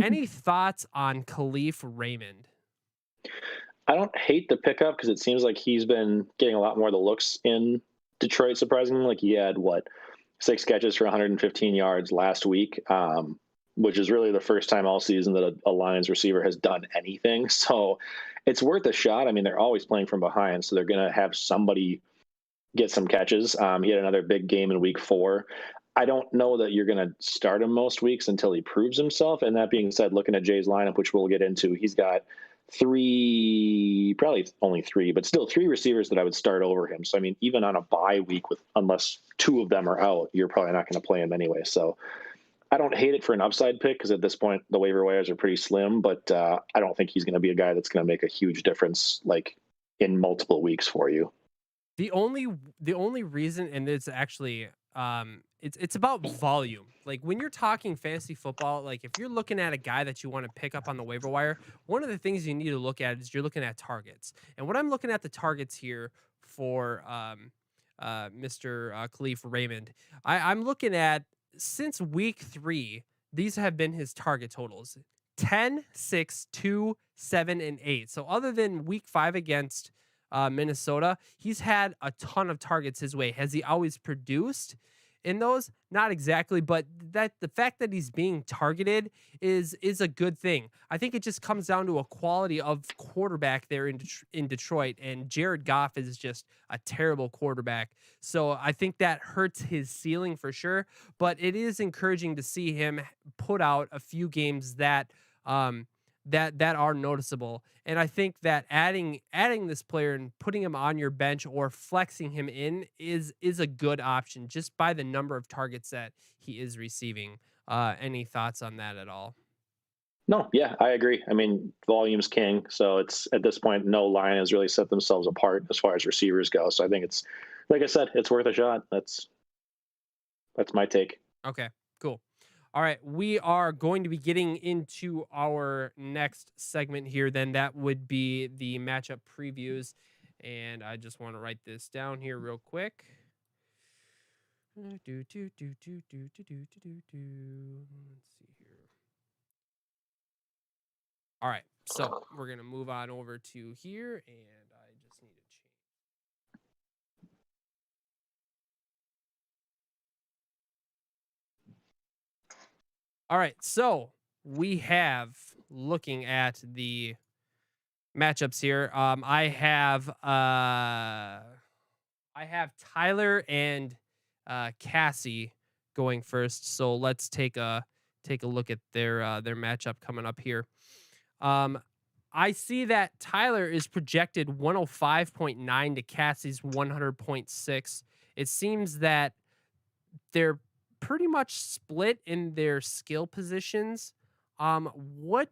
Speaker 1: Any thoughts on Khalif Raymond?
Speaker 2: I don't hate the pickup because it seems like he's been getting a lot more of the looks in Detroit, surprisingly. Like he had, 6 catches for 115 yards last week, which is really the first time all season that a Lions receiver has done anything. So it's worth a shot. I mean, they're always playing from behind, so they're going to have somebody get some catches. He had another big game in week 4. I don't know that you're going to start him most weeks until he proves himself. And that being said, looking at Jay's lineup, which we'll get into, he's got probably only 3, but still 3 receivers that I would start over him. So, I mean, even on a bye week unless 2 of them are out, you're probably not going to play him anyway. So I don't hate it for an upside pick because at this point, the waiver wires are pretty slim, but I don't think he's going to be a guy that's going to make a huge difference like in multiple weeks for you.
Speaker 1: The only reason, and it's actually it's about volume. Like when you're talking fantasy football, like if you're looking at a guy that you want to pick up on the waiver wire, one of the things you need to look at is you're looking at targets. And what I'm looking at the targets here for Mr. Khalif Raymond, I'm looking at since week 3, these have been his target totals: 10, 6, 2, 7, and 8. So other than week 5 against Minnesota, he's had a ton of targets his way. Has he always produced in those? Not exactly, but that the fact that he's being targeted is a good thing. I think it just comes down to a quality of quarterback there in Detroit, and Jared Goff is just a terrible quarterback. So I think that hurts his ceiling for sure, but it is encouraging to see him put out a few games that that are noticeable. And I think that adding this player and putting him on your bench or flexing him in is a good option just by the number of targets that he is receiving. Any thoughts on that at all?
Speaker 2: No, yeah, I agree. I mean, volume's king. So it's at this point, no line has really set themselves apart as far as receivers go. So I think it's, like I said, it's worth a shot. That's my take.
Speaker 1: Okay, cool. All right, we are going to be getting into our next segment here. Then that would be the matchup previews, and I just want to write this down here real quick. Let's see here. All right, so we're gonna move on over to here, and I just need to change. All right, so we have looking at the matchups here. I have Tyler and Cassie going first. So let's take a look at their matchup coming up here. I see that Tyler is projected 105.9 to Cassie's 100.6. It seems that they're pretty much split in their skill positions. What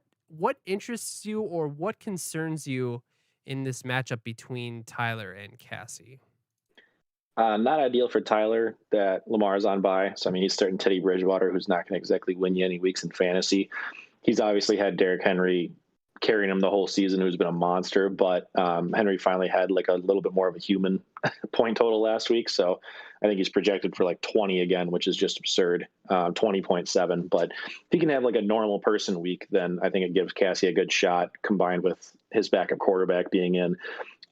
Speaker 1: interests you or what concerns you in this matchup between Tyler and Cassie?
Speaker 2: Not ideal for Tyler that Lamar's on bye. So, I mean, he's starting Teddy Bridgewater, who's not going to exactly win you any weeks in fantasy. He's obviously had Derrick Henry carrying him the whole season, who's been a monster. But Henry finally had like a little bit more of a human point total last week. So I think he's projected for like 20 again, which is just absurd. 20.7. But if he can have like a normal person week, then I think it gives Cassie a good shot, combined with his backup quarterback being in.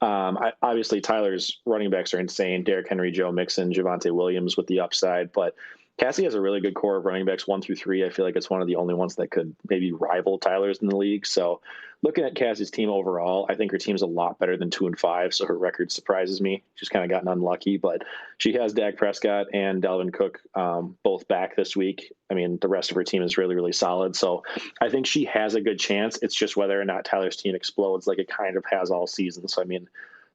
Speaker 2: Obviously, Tyler's running backs are insane. Derrick Henry, Joe Mixon, Javonte Williams with the upside. But Cassie has a really good core of running backs 1 through 3. I feel like it's one of the only ones that could maybe rival Tyler's in the league. So looking at Cassie's team overall, I think her team's a lot better than 2-5. So her record surprises me. She's kind of gotten unlucky, but she has Dak Prescott and Dalvin Cook both back this week. I mean, the rest of her team is really, really solid. So I think she has a good chance. It's just whether or not Tyler's team explodes like it kind of has all season. So, I mean,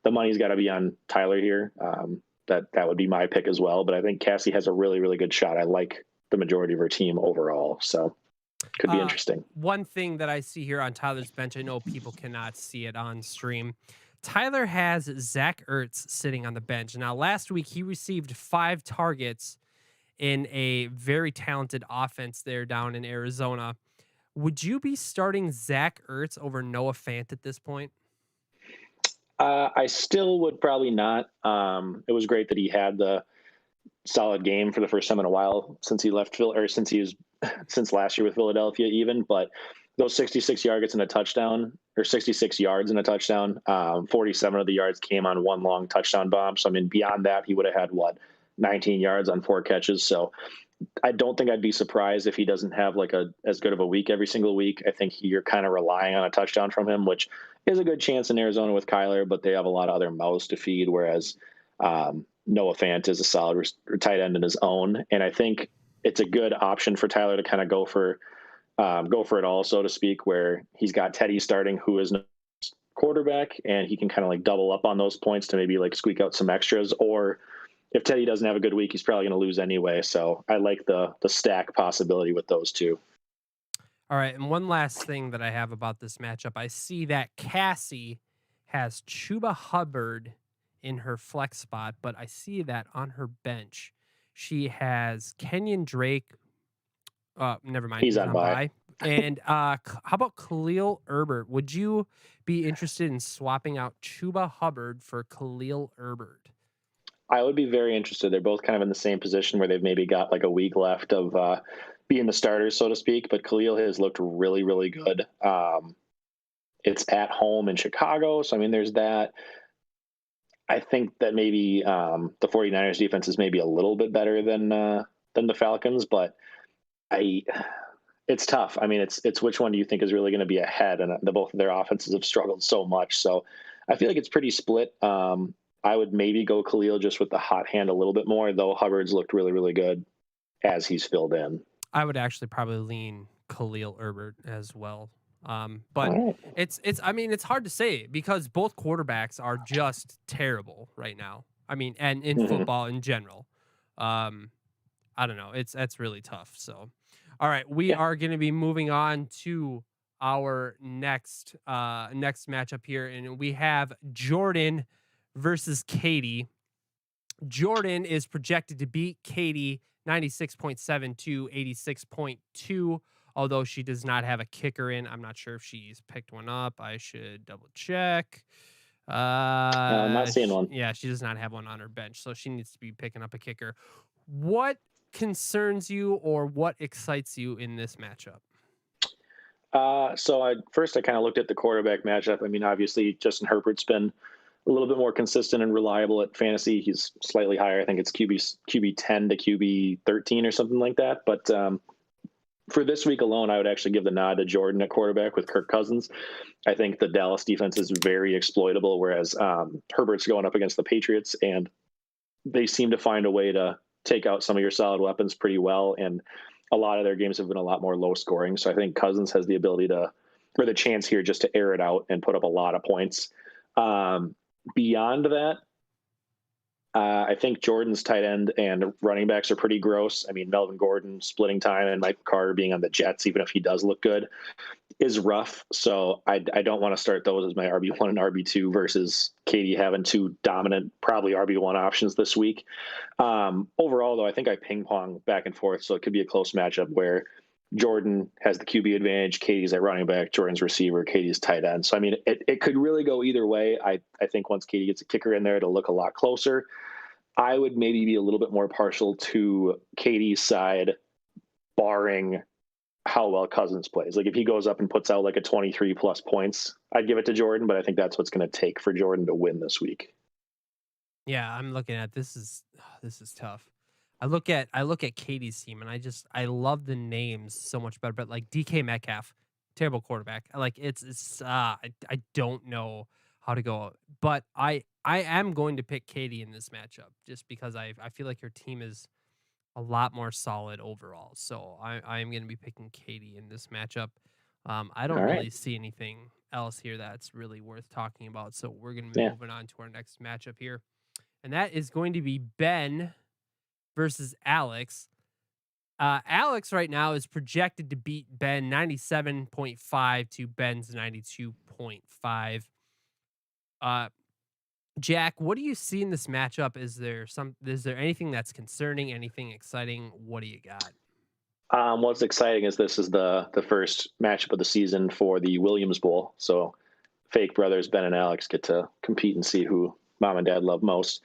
Speaker 2: the money's got to be on Tyler here. That would be my pick as well. But I think Cassie has a really, really good shot. I like the majority of her team overall. So could be interesting.
Speaker 1: One thing that I see here on Tyler's bench, I know people cannot see it on stream. Tyler has Zach Ertz sitting on the bench. Now, last week he received 5 targets in a very talented offense there down in Arizona. Would you be starting Zach Ertz over Noah Fant at this point?
Speaker 2: I still would probably not. It was great that he had the solid game for the first time in a while since he left since last year with Philadelphia even, but those 66 yards and a touchdown, or 66 yards and a touchdown, 47 of the yards came on one long touchdown bomb. So, I mean, beyond that, he would have had 19 yards on 4 catches. So I don't think I'd be surprised if he doesn't have like as good of a week every single week. I think you're kind of relying on a touchdown from him, which is a good chance in Arizona with Kyler, but they have a lot of other mouths to feed. Whereas Noah Fant is a solid tight end in his own. And I think it's a good option for Tyler to kind of go for it all, so to speak, where he's got Teddy starting, who is no quarterback, and he can kind of like double up on those points to maybe like squeak out some extras. Or if Teddy doesn't have a good week, he's probably going to lose anyway. So I like the stack possibility with those two.
Speaker 1: All right, and one last thing that I have about this matchup, I see that Cassie has Chuba Hubbard in her flex spot, but I see that on her bench she has Kenyon Drake. Never mind,
Speaker 2: He's on bye.
Speaker 1: And how about Khalil Herbert? Would you be interested in swapping out Chuba Hubbard for Khalil Herbert?
Speaker 2: I would be very interested. They're both kind of in the same position where they've maybe got like a week left of being the starters, so to speak. But Khalil has looked really, really good. It's at home in Chicago. So, I mean, there's that. I think that maybe the 49ers defense is maybe a little bit better than the Falcons, but it's tough. I mean, it's which one do you think is really going to be ahead? And both of their offenses have struggled so much. So I feel like it's pretty split. I would maybe go Khalil just with the hot hand a little bit more, though Hubbard's looked really, really good as he's filled in.
Speaker 1: I would actually probably lean Khalil Herbert as well. But
Speaker 2: right.
Speaker 1: I mean, it's hard to say because both quarterbacks are just terrible right now. I mean, and in football in general. I don't know. That's really tough. So, all right, we are going to be moving on to our next matchup here, and we have Jordan versus Katie. Jordan is projected to beat Katie 96.7 to 86.2, although she does not have a kicker in. I'm not sure if she's picked one up. I should double check.
Speaker 2: I'm not seeing one.
Speaker 1: Yeah, she does not have one on her bench, so she needs to be picking up a kicker. What concerns you or what excites you in this matchup?
Speaker 2: So I kind of looked at the quarterback matchup. I mean, obviously Justin Herbert's been a little bit more consistent and reliable at fantasy. He's slightly higher. I think it's QB 10 to QB 13 or something like that. But for this week alone, I would actually give the nod to Jordan at quarterback with Kirk Cousins. I think the Dallas defense is very exploitable, whereas Herbert's going up against the Patriots, and they seem to find a way to take out some of your solid weapons pretty well. And a lot of their games have been a lot more low scoring. So I think Cousins has the ability or the chance here just to air it out and put up a lot of points. Beyond that, I think Jordan's tight end and running backs are pretty gross. I mean, Melvin Gordon splitting time and Michael Carter being on the Jets, even if he does look good, is rough. So I don't want to start those as my RB1 and RB2 versus Katie having 2 dominant, probably RB1 options this week. Overall, though, I think I ping pong back and forth, so it could be a close matchup where Jordan has the QB advantage. Katie's at running back. Jordan's receiver. Katie's tight end. So, I mean, it could really go either way. I think once Katie gets a kicker in there, it'll look a lot closer. I would maybe be a little bit more partial to Katie's side, barring how well Cousins plays. Like if he goes up and puts out like a 23 plus points, I'd give it to Jordan, but I think that's what's going to take for Jordan to win this week.
Speaker 1: Yeah, I'm looking at this is tough. I look at Katie's team and I love the names so much better, but like DK Metcalf, terrible quarterback. Like I don't know how to go, but I am going to pick Katie in this matchup just because I feel like her team is a lot more solid overall. So I am going to be picking Katie in this matchup. I don't
Speaker 2: All right.
Speaker 1: really see anything else here that's really worth talking about. So we're going to be
Speaker 2: Yeah.
Speaker 1: moving on to our next matchup here, and that is going to be Ben versus Alex. Alex right now is projected to beat Ben 97.5 to Ben's 92.5. Uh, Jack, what do you see in this matchup? Is there anything that's concerning, anything exciting? What do you got?
Speaker 2: What's exciting is this is the first matchup of the season for the Williams Bowl. So fake brothers Ben and Alex get to compete and see who mom and dad love most.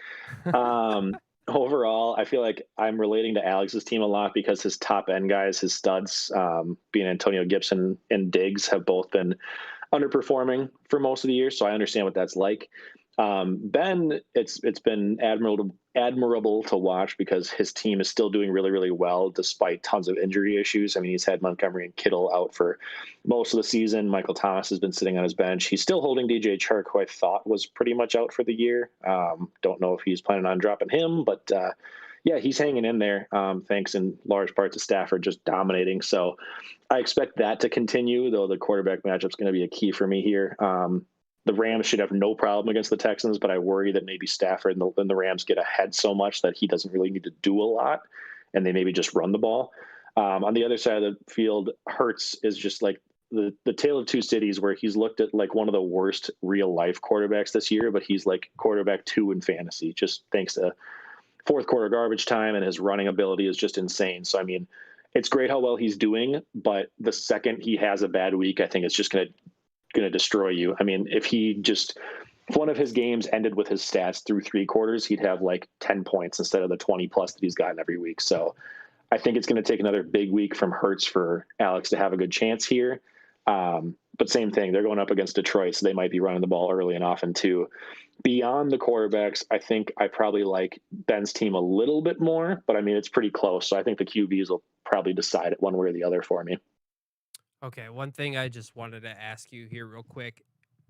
Speaker 2: Overall, I feel like I'm relating to Alex's team a lot because his top end guys, his studs, being Antonio Gibson and Diggs, have both been underperforming for most of the year. So I understand what that's like. Ben, it's been admirable to watch because his team is still doing really, really well despite tons of injury issues. I mean, he's had Montgomery and Kittle out for most of the season. Michael Thomas has been sitting on his bench. He's still holding DJ Chark, who I thought was pretty much out for the year. Don't know if he's planning on dropping him, but yeah, he's hanging in there. Thanks in large part to Stafford just dominating. So I expect that to continue, though the quarterback matchup is going to be a key for me here. The Rams should have no problem against the Texans, but I worry that maybe Stafford and the Rams get ahead so much that he doesn't really need to do a lot, and they maybe just run the ball. On the other side of the field, Hurts is just like the tale of two cities, where he's looked at like one of the worst real life quarterbacks this year, but he's like quarterback 2 in fantasy, just thanks to fourth quarter garbage time, and his running ability is just insane. So, I mean, it's great how well he's doing, but the second he has a bad week, I think it's just going to destroy you. I mean, if one of his games ended with his stats through 3 quarters, he'd have like 10 points instead of the 20 plus that he's gotten every week. So I think it's going to take another big week from Hurts for Alex to have a good chance here. But same thing, they're going up against Detroit, so they might be running the ball early and often too. Beyond the quarterbacks, I think I probably like Ben's team a little bit more, but I mean, it's pretty close. So I think the QBs will probably decide it one way or the other for me.
Speaker 1: Okay, one thing I just wanted to ask you here real quick.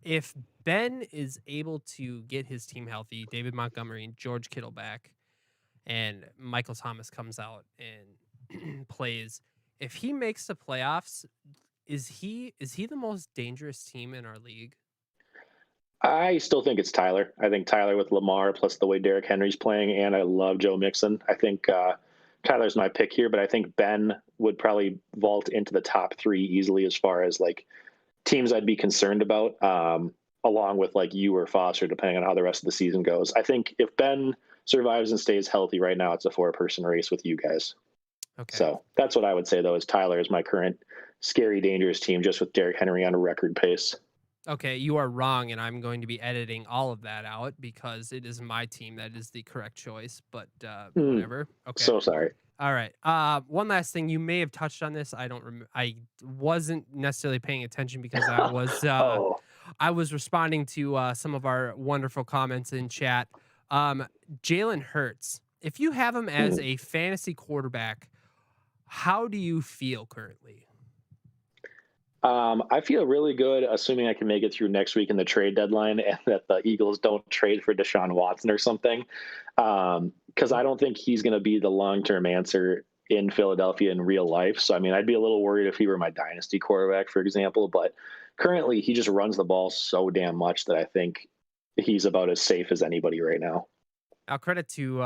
Speaker 1: If Ben is able to get his team healthy, David Montgomery and George Kittle back, and Michael Thomas comes out and plays, if he makes the playoffs, is he the most dangerous team in our league?
Speaker 2: I still think it's Tyler. I think Tyler with Lamar plus the way Derrick Henry's playing, and I love Joe Mixon. I think Tyler's my pick here, but I think Ben would probably vault into the top 3 easily as far as like teams I'd be concerned about, along with like you or Foster, depending on how the rest of the season goes. I think if Ben survives and stays healthy right now, it's a 4-person race with you guys.
Speaker 1: Okay.
Speaker 2: So that's what I would say, though, is Tyler is my current scary, dangerous team, just with Derrick Henry on a record pace.
Speaker 1: Okay, you are wrong, and I'm going to be editing all of that out because it is my team that is the correct choice. But whatever. Okay.
Speaker 2: So sorry.
Speaker 1: All right. One last thing. You may have touched on this. I don't remember. I wasn't necessarily paying attention because
Speaker 2: Oh,
Speaker 1: I was responding to some of our wonderful comments in chat. Jalen Hurts. If you have him as
Speaker 2: hmm.
Speaker 1: a fantasy quarterback, how do you feel currently?
Speaker 2: I feel really good, assuming I can make it through next week in the trade deadline and that the Eagles don't trade for Deshaun Watson or something. Because I don't think he's going to be the long-term answer in Philadelphia in real life. So, I mean, I'd be a little worried if he were my dynasty quarterback, for example. But currently, he just runs the ball so damn much that I think he's about as safe as anybody right now.
Speaker 1: Now, credit to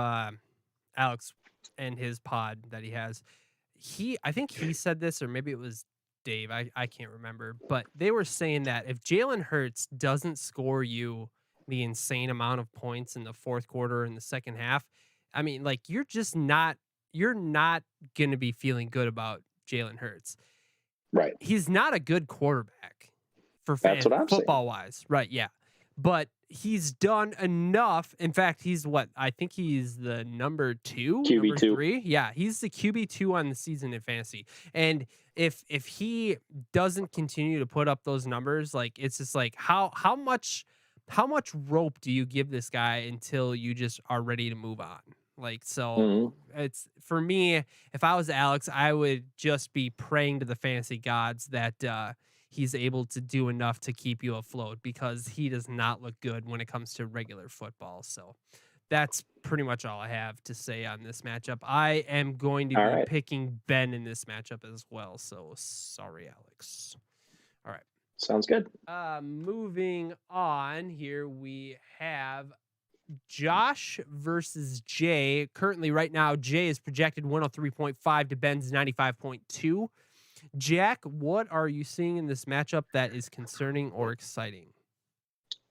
Speaker 1: Alex and his pod that he has. I think he said this, or maybe it was Dave. I can't remember, but they were saying that if Jalen Hurts doesn't score you the insane amount of points in the fourth quarter and the second half, I mean, like you're not gonna be feeling good about Jalen Hurts.
Speaker 2: Right.
Speaker 1: He's not a good quarterback for
Speaker 2: That's what I'm saying.
Speaker 1: football wise. Right. Yeah. But he's done enough. In fact, he's what? I think he's the number
Speaker 2: QB2.
Speaker 1: 3. Yeah. He's the QB2 on the season in fantasy. And if he doesn't continue to put up those numbers, like it's just like how much rope do you give this guy until you just are ready to move on? Like, so it's for me, if I was Alex, I would just be praying to the fantasy gods that he's able to do enough to keep you afloat, because he does not look good when it comes to regular football. So that's pretty much all I have to say on this matchup. I am going to
Speaker 2: All
Speaker 1: be
Speaker 2: right.
Speaker 1: picking Ben in this matchup as well. So sorry, Alex. All right.
Speaker 2: Sounds good.
Speaker 1: Moving on here, we have Josh versus Jay. Currently, right now, Jay is projected 103.5 to Ben's 95.2. Jack, what are you seeing in this matchup that is concerning or exciting?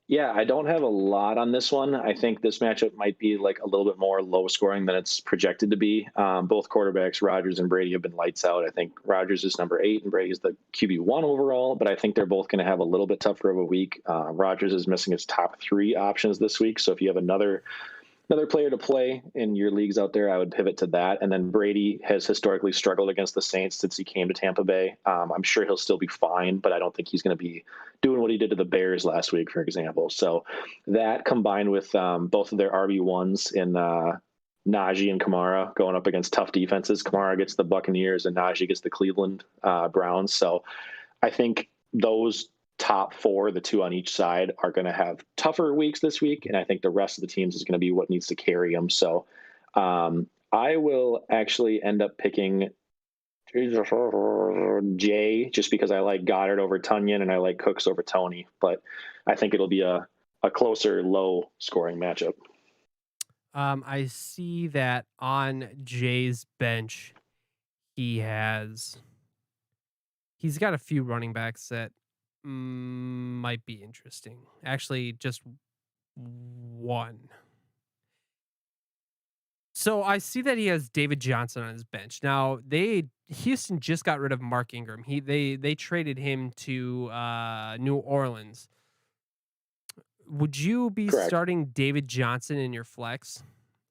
Speaker 2: Yeah, I don't have a lot on this one. I think this matchup might be like a little bit more low scoring than it's projected to be. Both quarterbacks, Rodgers and Brady, have been lights out. I think Rodgers is number 8 and Brady is the QB1 overall, but I think they're both going to have a little bit tougher of a week. Rodgers is missing his top 3 options this week. So if you have another player to play in your leagues out there, I would pivot to that. And then Brady has historically struggled against the Saints since he came to Tampa Bay. I'm sure he'll still be fine, but I don't think he's going to be doing what he did to the Bears last week, for example. So that combined with both of their RB1s in Najee and Kamara going up against tough defenses. Kamara gets the Buccaneers and Najee gets the Cleveland Browns. So I think those top 4, the 2 on each side, are going to have tougher weeks this week, and I think the rest of the teams is going to be what needs to carry them. So I will actually end up picking Jay just because I like Goddard over Tunyon and I like Cooks over Tony, but I think it'll be a closer, low scoring matchup.
Speaker 1: I see that on Jay's bench, he's got a few running backs that might be interesting. Actually, just one. So I see that he has David Johnson on his bench. Now, Houston just got rid of Mark Ingram. They traded him to New Orleans. Would you be
Speaker 2: Correct.
Speaker 1: starting David Johnson in your flex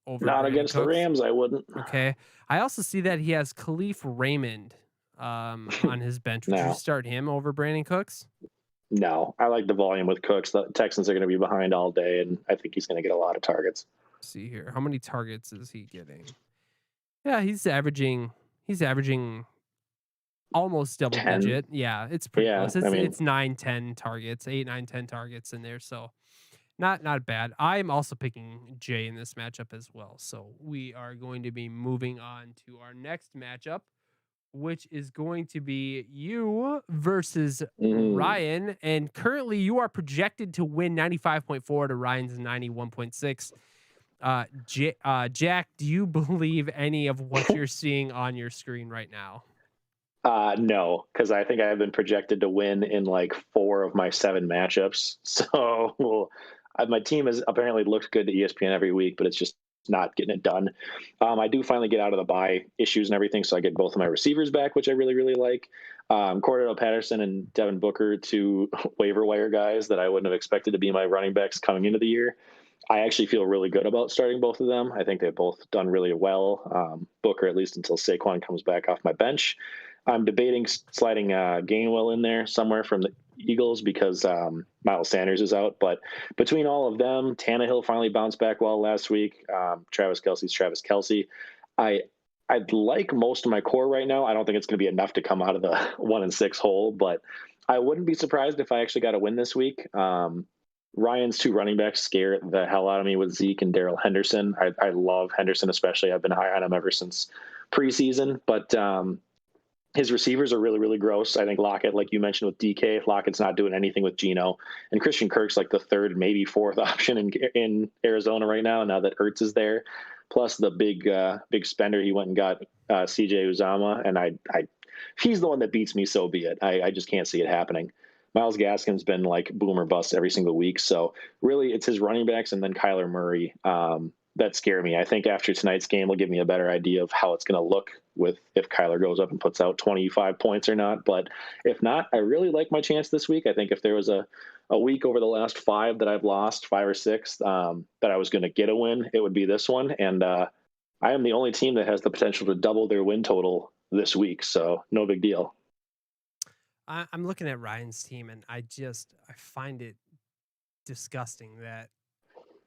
Speaker 1: over
Speaker 2: Not
Speaker 1: Brandon
Speaker 2: against the
Speaker 1: Cooks?
Speaker 2: Rams, I wouldn't.
Speaker 1: Okay. I also see that he has Khalif Raymond on his bench. Would you start him over Brandon Cooks?
Speaker 2: No, I like the volume with Cooks. The Texans are going to be behind all day, and I think he's going to get a lot of targets.
Speaker 1: See here. How many targets is he getting? Yeah, he's averaging almost double
Speaker 2: 10.
Speaker 1: digit. Yeah, it's pretty close.
Speaker 2: I mean,
Speaker 1: It's 9, 10 targets, 8, 9, 10 targets in there. So not bad. I'm also picking Jay in this matchup as well. So we are going to be moving on to our next matchup, which is going to be you versus Ryan. And currently you are projected to win 95.4 to Ryan's 91.6. Jack, do you believe any of what you're seeing on your screen right now?
Speaker 2: No, because I think I've been projected to win in like 4 of my 7 matchups. So my team has apparently looked good to ESPN every week, but it's just not getting it done. I do finally get out of the bye issues and everything, so I get both of my receivers back, which I really, really like. Cordell Patterson and Devin Booker, 2 waiver wire guys that I wouldn't have expected to be my running backs coming into the year. I actually feel really good about starting both of them. I think they've both done really well. Booker, at least until Saquon comes back off my bench. I'm debating sliding Gainwell in there somewhere from the Eagles because Miles Sanders is out. But between all of them, Tannehill finally bounced back well last week. Travis Kelce. I'd like most of my core right now. I don't think it's going to be enough to come out of the 1-6 hole, but I wouldn't be surprised if I actually got a win this week. Ryan's 2 running backs scare the hell out of me with Zeke and Darrell Henderson. I love Henderson, especially. I've been high on him ever since preseason, but his receivers are really, really gross. I think Lockett, like you mentioned with DK, Lockett's not doing anything with Geno, and Christian Kirk's like the 3rd, maybe 4th option in Arizona right now that Ertz is there. Plus the big spender, he went and got CJ Uzama, and he's the one that beats me, so be it. I just can't see it happening. Myles Gaskin's been like boom or bust every single week. So really it's his running backs and then Kyler Murray that scare me. I think after tonight's game will give me a better idea of how it's going to look with if Kyler goes up and puts out 25 points or not. But if not, I really like my chance this week. I think if there was a week over the last five that I've lost, five or six, that I was going to get a win, it would be this one. And I am the only team that has the potential to double their win total this week. So no big deal.
Speaker 1: I'm looking at Ryan's team, and I find it disgusting that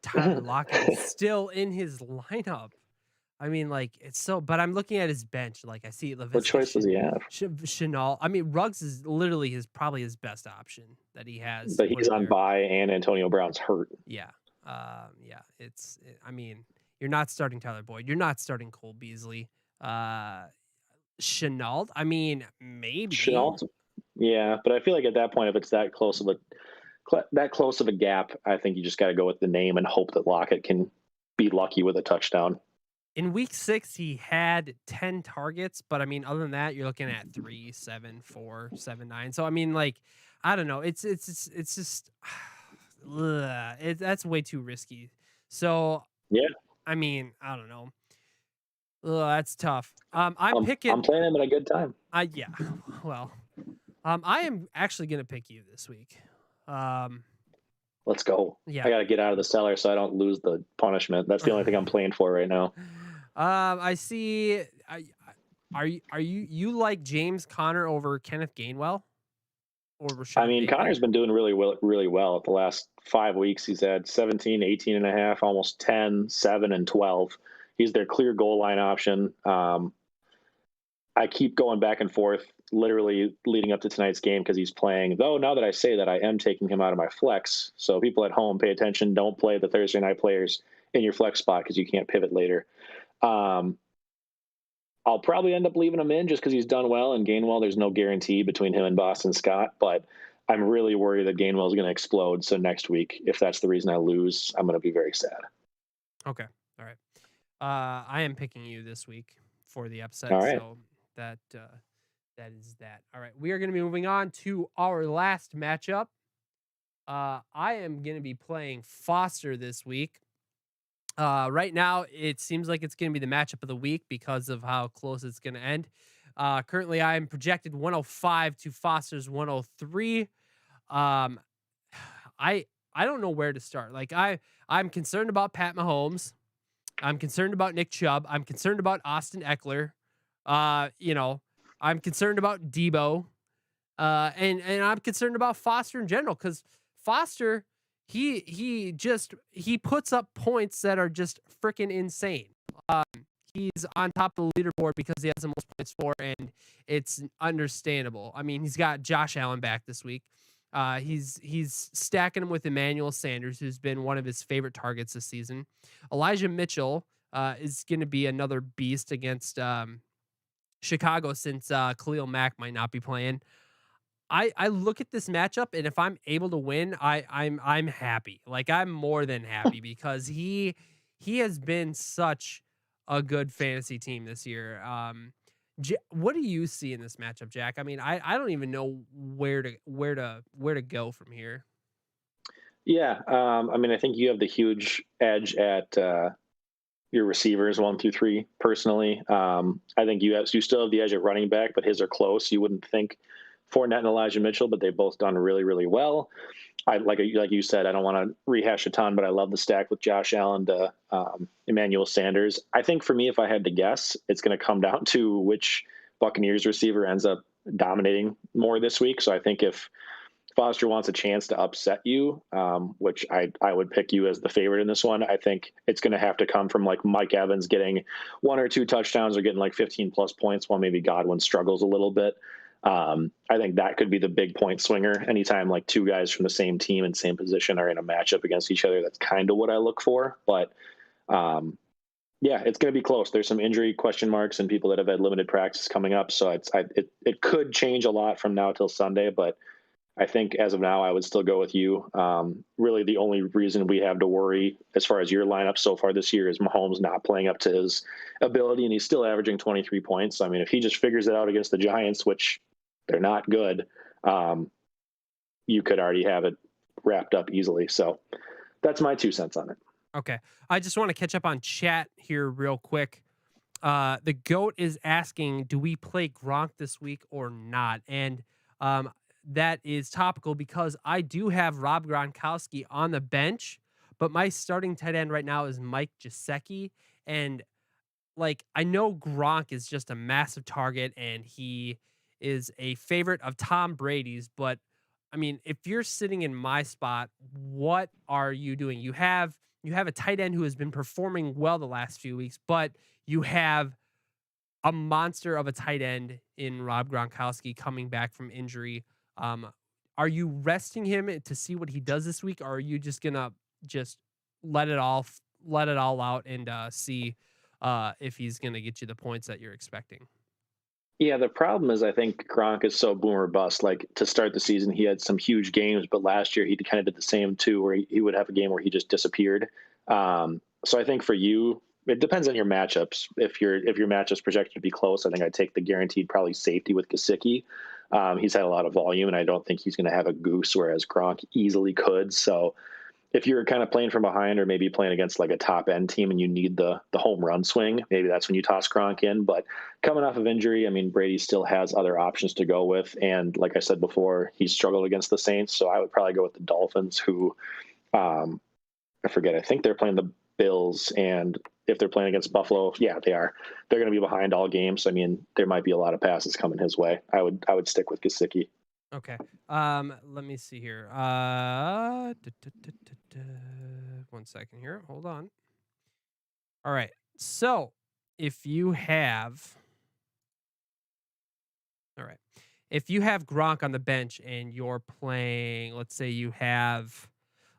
Speaker 1: Tyler Lockett is still in his lineup. I mean, like, it's so, but I'm looking at his bench. Like, I see
Speaker 2: What
Speaker 1: Laviska
Speaker 2: choice does he have?
Speaker 1: Chenault. I mean, Ruggs is literally probably his best option that he has.
Speaker 2: But
Speaker 1: Put
Speaker 2: he's
Speaker 1: in
Speaker 2: on
Speaker 1: there.
Speaker 2: bye and Antonio Brown's hurt.
Speaker 1: Yeah. Yeah. I mean, you're not starting Tyler Boyd. You're not starting Cole Beasley. Chenault. I mean, maybe.
Speaker 2: Chenault, yeah, but I feel like at that point, if it's that close of a gap, I think you just got to go with the name and hope that Lockett can be lucky with a touchdown.
Speaker 1: In week 6, he had 10 targets, but I mean, other than that, you're looking at 3, 7, 4, 7, 9. So I mean, like, I don't know. It's just that's way too risky. So
Speaker 2: Yeah,
Speaker 1: I mean, I don't know. That's tough. I'm picking.
Speaker 2: I'm playing him at a good time.
Speaker 1: Yeah. Well, I am actually gonna pick you this week.
Speaker 2: Let's go.
Speaker 1: Yeah.
Speaker 2: I got to get out of the cellar so I don't lose the punishment. That's the only thing I'm playing for right now.
Speaker 1: I see. Are you like James Conner over Kenneth Gainwell? Or Rashad
Speaker 2: I mean,
Speaker 1: Bateman?
Speaker 2: Connor's been doing really well. The last 5 weeks, he's had 17, 18 and a half, almost 10, 7, and 12. He's their clear goal line option. I keep going back and forth, literally leading up to tonight's game because he's playing. Though now that I say that, I am taking him out of my flex. So people at home, pay attention. Don't play the Thursday night players in your flex spot because you can't pivot later. I'll probably end up leaving him in just because he's done well. And Gainwell, there's no guarantee between him and Boston Scott. But I'm really worried that Gainwell is going to explode. So next week, if that's the reason I lose, I'm going to be very sad.
Speaker 1: Okay. All right. I am picking you this week for the upset.
Speaker 2: All right.
Speaker 1: So that is that. All right. We are going to be moving on to our last matchup. I am going to be playing Foster this week. Right now, it seems like it's going to be the matchup of the week because of how close it's going to end. Currently, I am projected 105 to Foster's 103. I don't know where to start. Like I'm concerned about Pat Mahomes. I'm concerned about Nick Chubb. I'm concerned about Austin Eckler. I'm concerned about Debo. And I'm concerned about Foster in general because Foster, he puts up points that are just freaking insane. He's on top of the leaderboard because he has the most points for, and it's understandable. I mean, he's got Josh Allen back this week. He's stacking him with Emmanuel Sanders, who's been one of his favorite targets this season. Elijah Mitchell is going to be another beast against Chicago since Khalil Mack might not be playing. I look at this matchup, and if I'm able to win, I'm happy. Like, I'm more than happy because he has been such a good fantasy team this year. What do you see in this matchup, Jack? I mean, I don't even know where to go from here.
Speaker 2: Yeah, I mean, I think you have the huge edge at your receivers 1 through 3. Personally, I think you still have the edge at running back, but his are close. You wouldn't think Fournette and Elijah Mitchell, but they've both done really, really well. I like you said, I don't want to rehash a ton, but I love the stack with Josh Allen to Emmanuel Sanders. I think for me, if I had to guess, it's going to come down to which Buccaneers receiver ends up dominating more this week. So I think if Foster wants a chance to upset you, which I would pick you as the favorite in this one, I think it's going to have to come from like Mike Evans getting 1 or 2 touchdowns or getting like 15 plus points while maybe Godwin struggles a little bit. I think that could be the big point swinger. Anytime like 2 guys from the same team and same position are in a matchup against each other, that's kind of what I look for. But yeah, it's going to be close. There's some injury question marks and people that have had limited practice coming up. So it could change a lot from now till Sunday, but I think as of now, I would still go with you. Really, the only reason we have to worry as far as your lineup so far this year is Mahomes not playing up to his ability, and he's still averaging 23 points. I mean, if he just figures it out against the Giants, which they're not good, you could already have it wrapped up easily. So that's my 2 cents on it.
Speaker 1: Okay. I just want to catch up on chat here real quick. The goat is asking, do we play Gronk this week or not? And um, that is topical because I do have Rob Gronkowski on the bench, but my starting tight end right now is Mike Gesicki, and like, I know Gronk is just a massive target and he is a favorite of Tom Brady's, but I mean, if you're sitting in my spot, what are you doing? You have a tight end who has been performing well the last few weeks, but you have a monster of a tight end in Rob Gronkowski coming back from injury. Um, are you resting him to see what he does this week, or are you just gonna just let it all out and see if he's gonna get you the points that you're expecting?
Speaker 2: Yeah, the problem is I think Gronk is so boomer bust. Like to start the season, he had some huge games, but last year he kind of did the same too, where he would have a game where he just disappeared. So I think for you, it depends on your matchups. If your matchup's projected to be close, I think I'd take the guaranteed probably safety with Gasicki. He's had a lot of volume, and I don't think he's going to have a goose, whereas Gronk easily could. So if you're kind of playing from behind or maybe playing against like a top end team and you need the home run swing, maybe that's when you toss Gronk in. But coming off of injury, I mean, Brady still has other options to go with. And like I said before, he's struggled against the Saints. So I would probably go with the Dolphins, who I forget, I think they're playing the Bills. And if they're playing against Buffalo, yeah, they are. They're going to be behind all games. So, I mean, there might be a lot of passes coming his way. I would stick with Gesicki.
Speaker 1: Okay. Let me see here. 1 second here. Hold on. All right. So if you have, all right, if you have Gronk on the bench and you're playing, let's say you have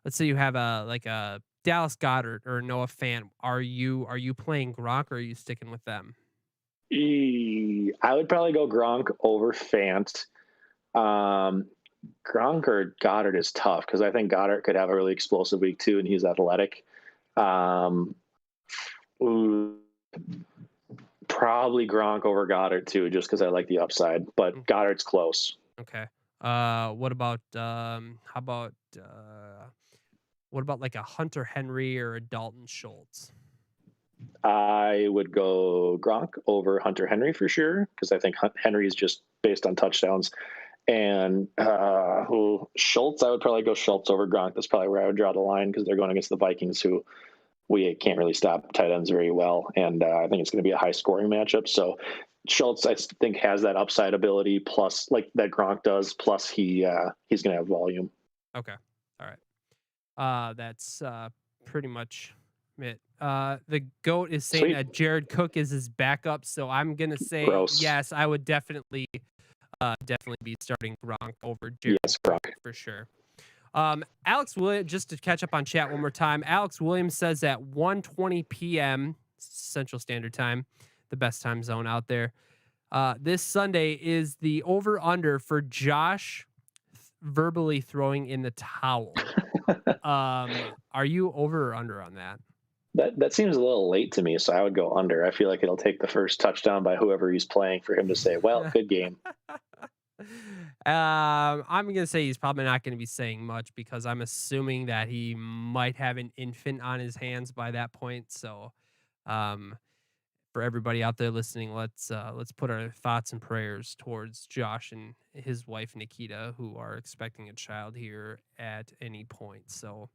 Speaker 1: a Dallas Goddard or Noah Fant, are you playing Gronk or are you sticking with them?
Speaker 2: I would probably go Gronk over Fant. Um, Gronk or Goddard is tough because I think Goddard could have a really explosive week too, and he's athletic. Um, ooh, probably Gronk over Goddard too, just because I like the upside. But
Speaker 1: Mm,
Speaker 2: Goddard's close.
Speaker 1: okay. What about what about like a Hunter Henry or a Dalton Schultz?
Speaker 2: I would go Gronk over Hunter Henry for sure because I think Henry is just based on touchdowns. And Schultz, I would probably go Schultz over Gronk. That's probably where I would draw the line because they're going against the Vikings, who we can't really stop tight ends very well. And I think it's going to be a high scoring matchup. So Schultz, I think, has that upside ability plus like that Gronk does. Plus he's going to have volume.
Speaker 1: Okay. All right. That's pretty much it. The goat is saying
Speaker 2: Sweet.
Speaker 1: that Jared Cook is his backup, so I'm gonna say
Speaker 2: Gross.
Speaker 1: yes. I would definitely be starting Gronk over Jared
Speaker 2: Yes,
Speaker 1: Cook
Speaker 2: Gronk.
Speaker 1: for sure. Alex Williams, just to catch up on chat one more time. Alex Williams says at 1:20 p.m. Central Standard Time, the best time zone out there. This Sunday is the over under for Josh verbally throwing in the towel. Are you over or under on that?
Speaker 2: That seems a little late to me, so I would go under. I feel like it'll take the first touchdown by whoever he's playing for him to say, "Well, good game."
Speaker 1: I'm gonna say he's probably not gonna be saying much because I'm assuming that he might have an infant on his hands by that point. So, um, for everybody out there listening, let's put our thoughts and prayers towards Josh and his wife Nikita, who are expecting a child here at any point. So,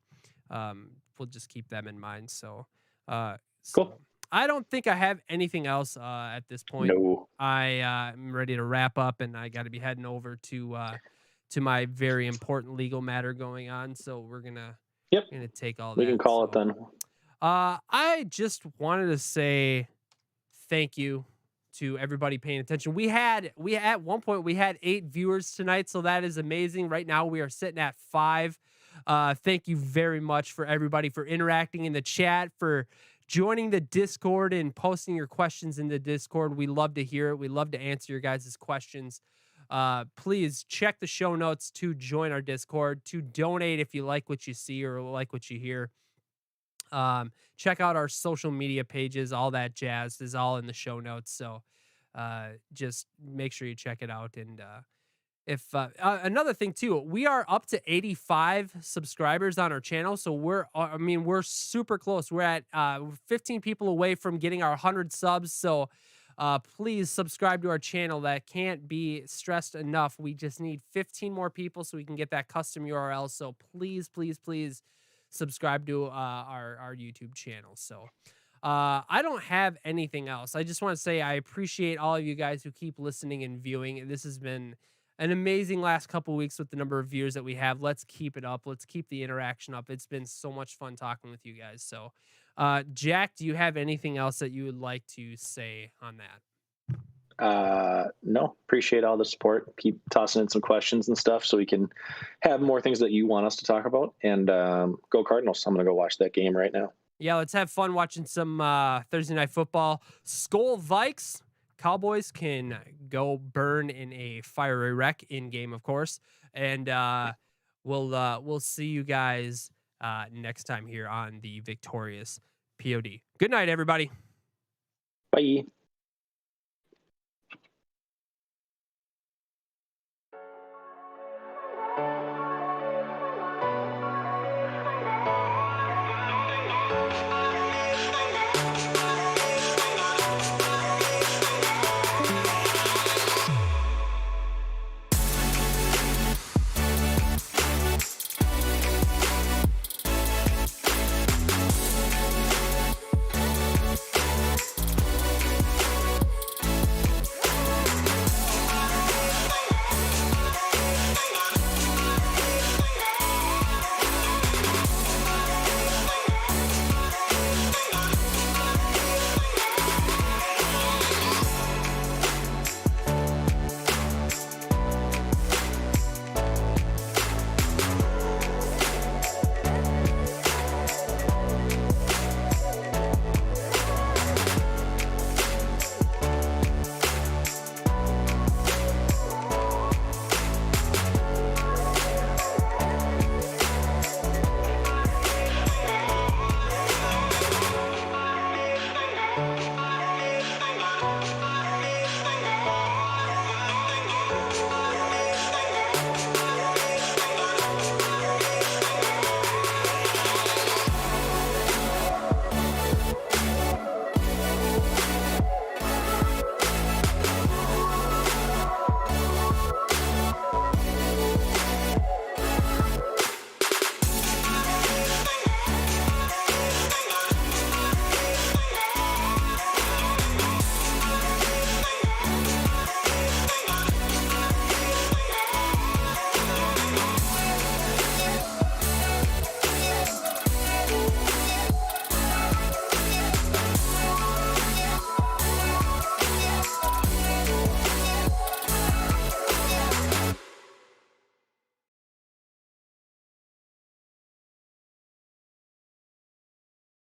Speaker 1: we'll just keep them in mind. So,
Speaker 2: Cool.
Speaker 1: I don't think I have anything else at this point.
Speaker 2: No.
Speaker 1: I am ready to wrap up, and I got to be heading over to my very important legal matter going on. So
Speaker 2: Yep.
Speaker 1: gonna take all
Speaker 2: We can
Speaker 1: that.
Speaker 2: call it
Speaker 1: So,
Speaker 2: then.
Speaker 1: I just wanted to say thank you to everybody paying attention. We at one point we had 8 viewers tonight, so that is amazing. Right now we are sitting at 5. Thank you very much for everybody for interacting in the chat, for joining the Discord and posting your questions in the Discord. We love to hear it. We love to answer your guys' questions. Please check the show notes to join our Discord, to donate if you like what you see or like what you hear. Check out our social media pages, all that jazz is all in the show notes. So just make sure you check it out. And if another thing too, we are up to 85 subscribers on our channel, so I mean, we're super close. We're at 15 people away from getting our 100 subs. So please subscribe to our channel. That can't be stressed enough. We just need 15 more people so we can get that custom URL. So please, please, please subscribe to our YouTube channel. So I don't have anything else. I just want to say I appreciate all of you guys who keep listening and viewing. This has been an amazing last couple weeks with the number of viewers that we have. Let's keep it up. Let's keep the interaction up. It's been so much fun talking with you guys. So, Jack, do you have anything else that you would like to say on that?
Speaker 2: No, appreciate all the support. Keep tossing in some questions and stuff so we can have more things that you want us to talk about. And go Cardinals. I'm going to go watch that game right now.
Speaker 1: Yeah, let's have fun watching some Thursday night football. Skull Vikes. Cowboys can go burn in a fiery wreck in game, of course. And we'll see you guys next time here on the Victorious POD. Good night, everybody.
Speaker 2: Bye.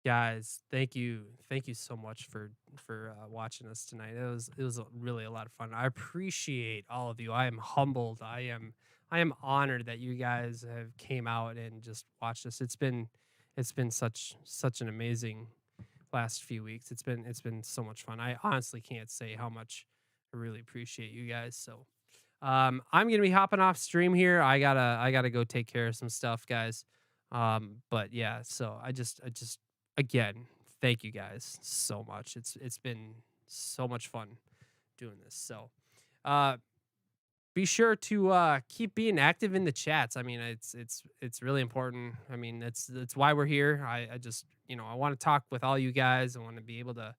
Speaker 1: Guys, thank you so much for watching us tonight. It was really a lot of fun. I appreciate all of you. I am humbled. I am honored that you guys have came out and just watched us. It's been such an amazing last few weeks. It's been so much fun. I honestly can't say how much I really appreciate you guys. So I'm gonna be hopping off stream here. I gotta go take care of some stuff, guys. But yeah, so I just again, thank you guys so much. It's been so much fun doing this. So uh be sure to keep being active in the chats. I mean, it's really important. I mean, that's why we're here. I just, I want to talk with all you guys. I want to be able to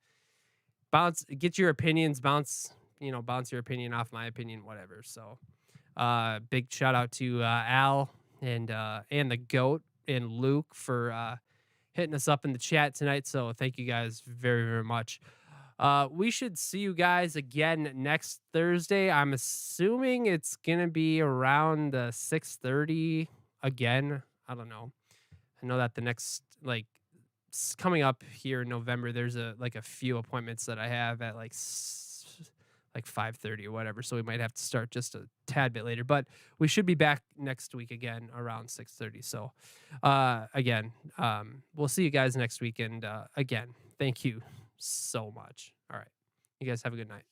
Speaker 1: get your opinions, bounce your opinion off my opinion, whatever. So big shout out to Al and the goat and Luke for hitting us up in the chat tonight. So thank you guys very, very much. We should see you guys again next Thursday. I'm assuming it's gonna be around 6:30 again. I don't know. I know that the next coming up here in November, there's a few appointments that I have at like 5:30 or whatever. So we might have to start just a tad bit later, but we should be back next week again around 6:30. So again, we'll see you guys next week. And again, thank you so much. All right. You guys have a good night.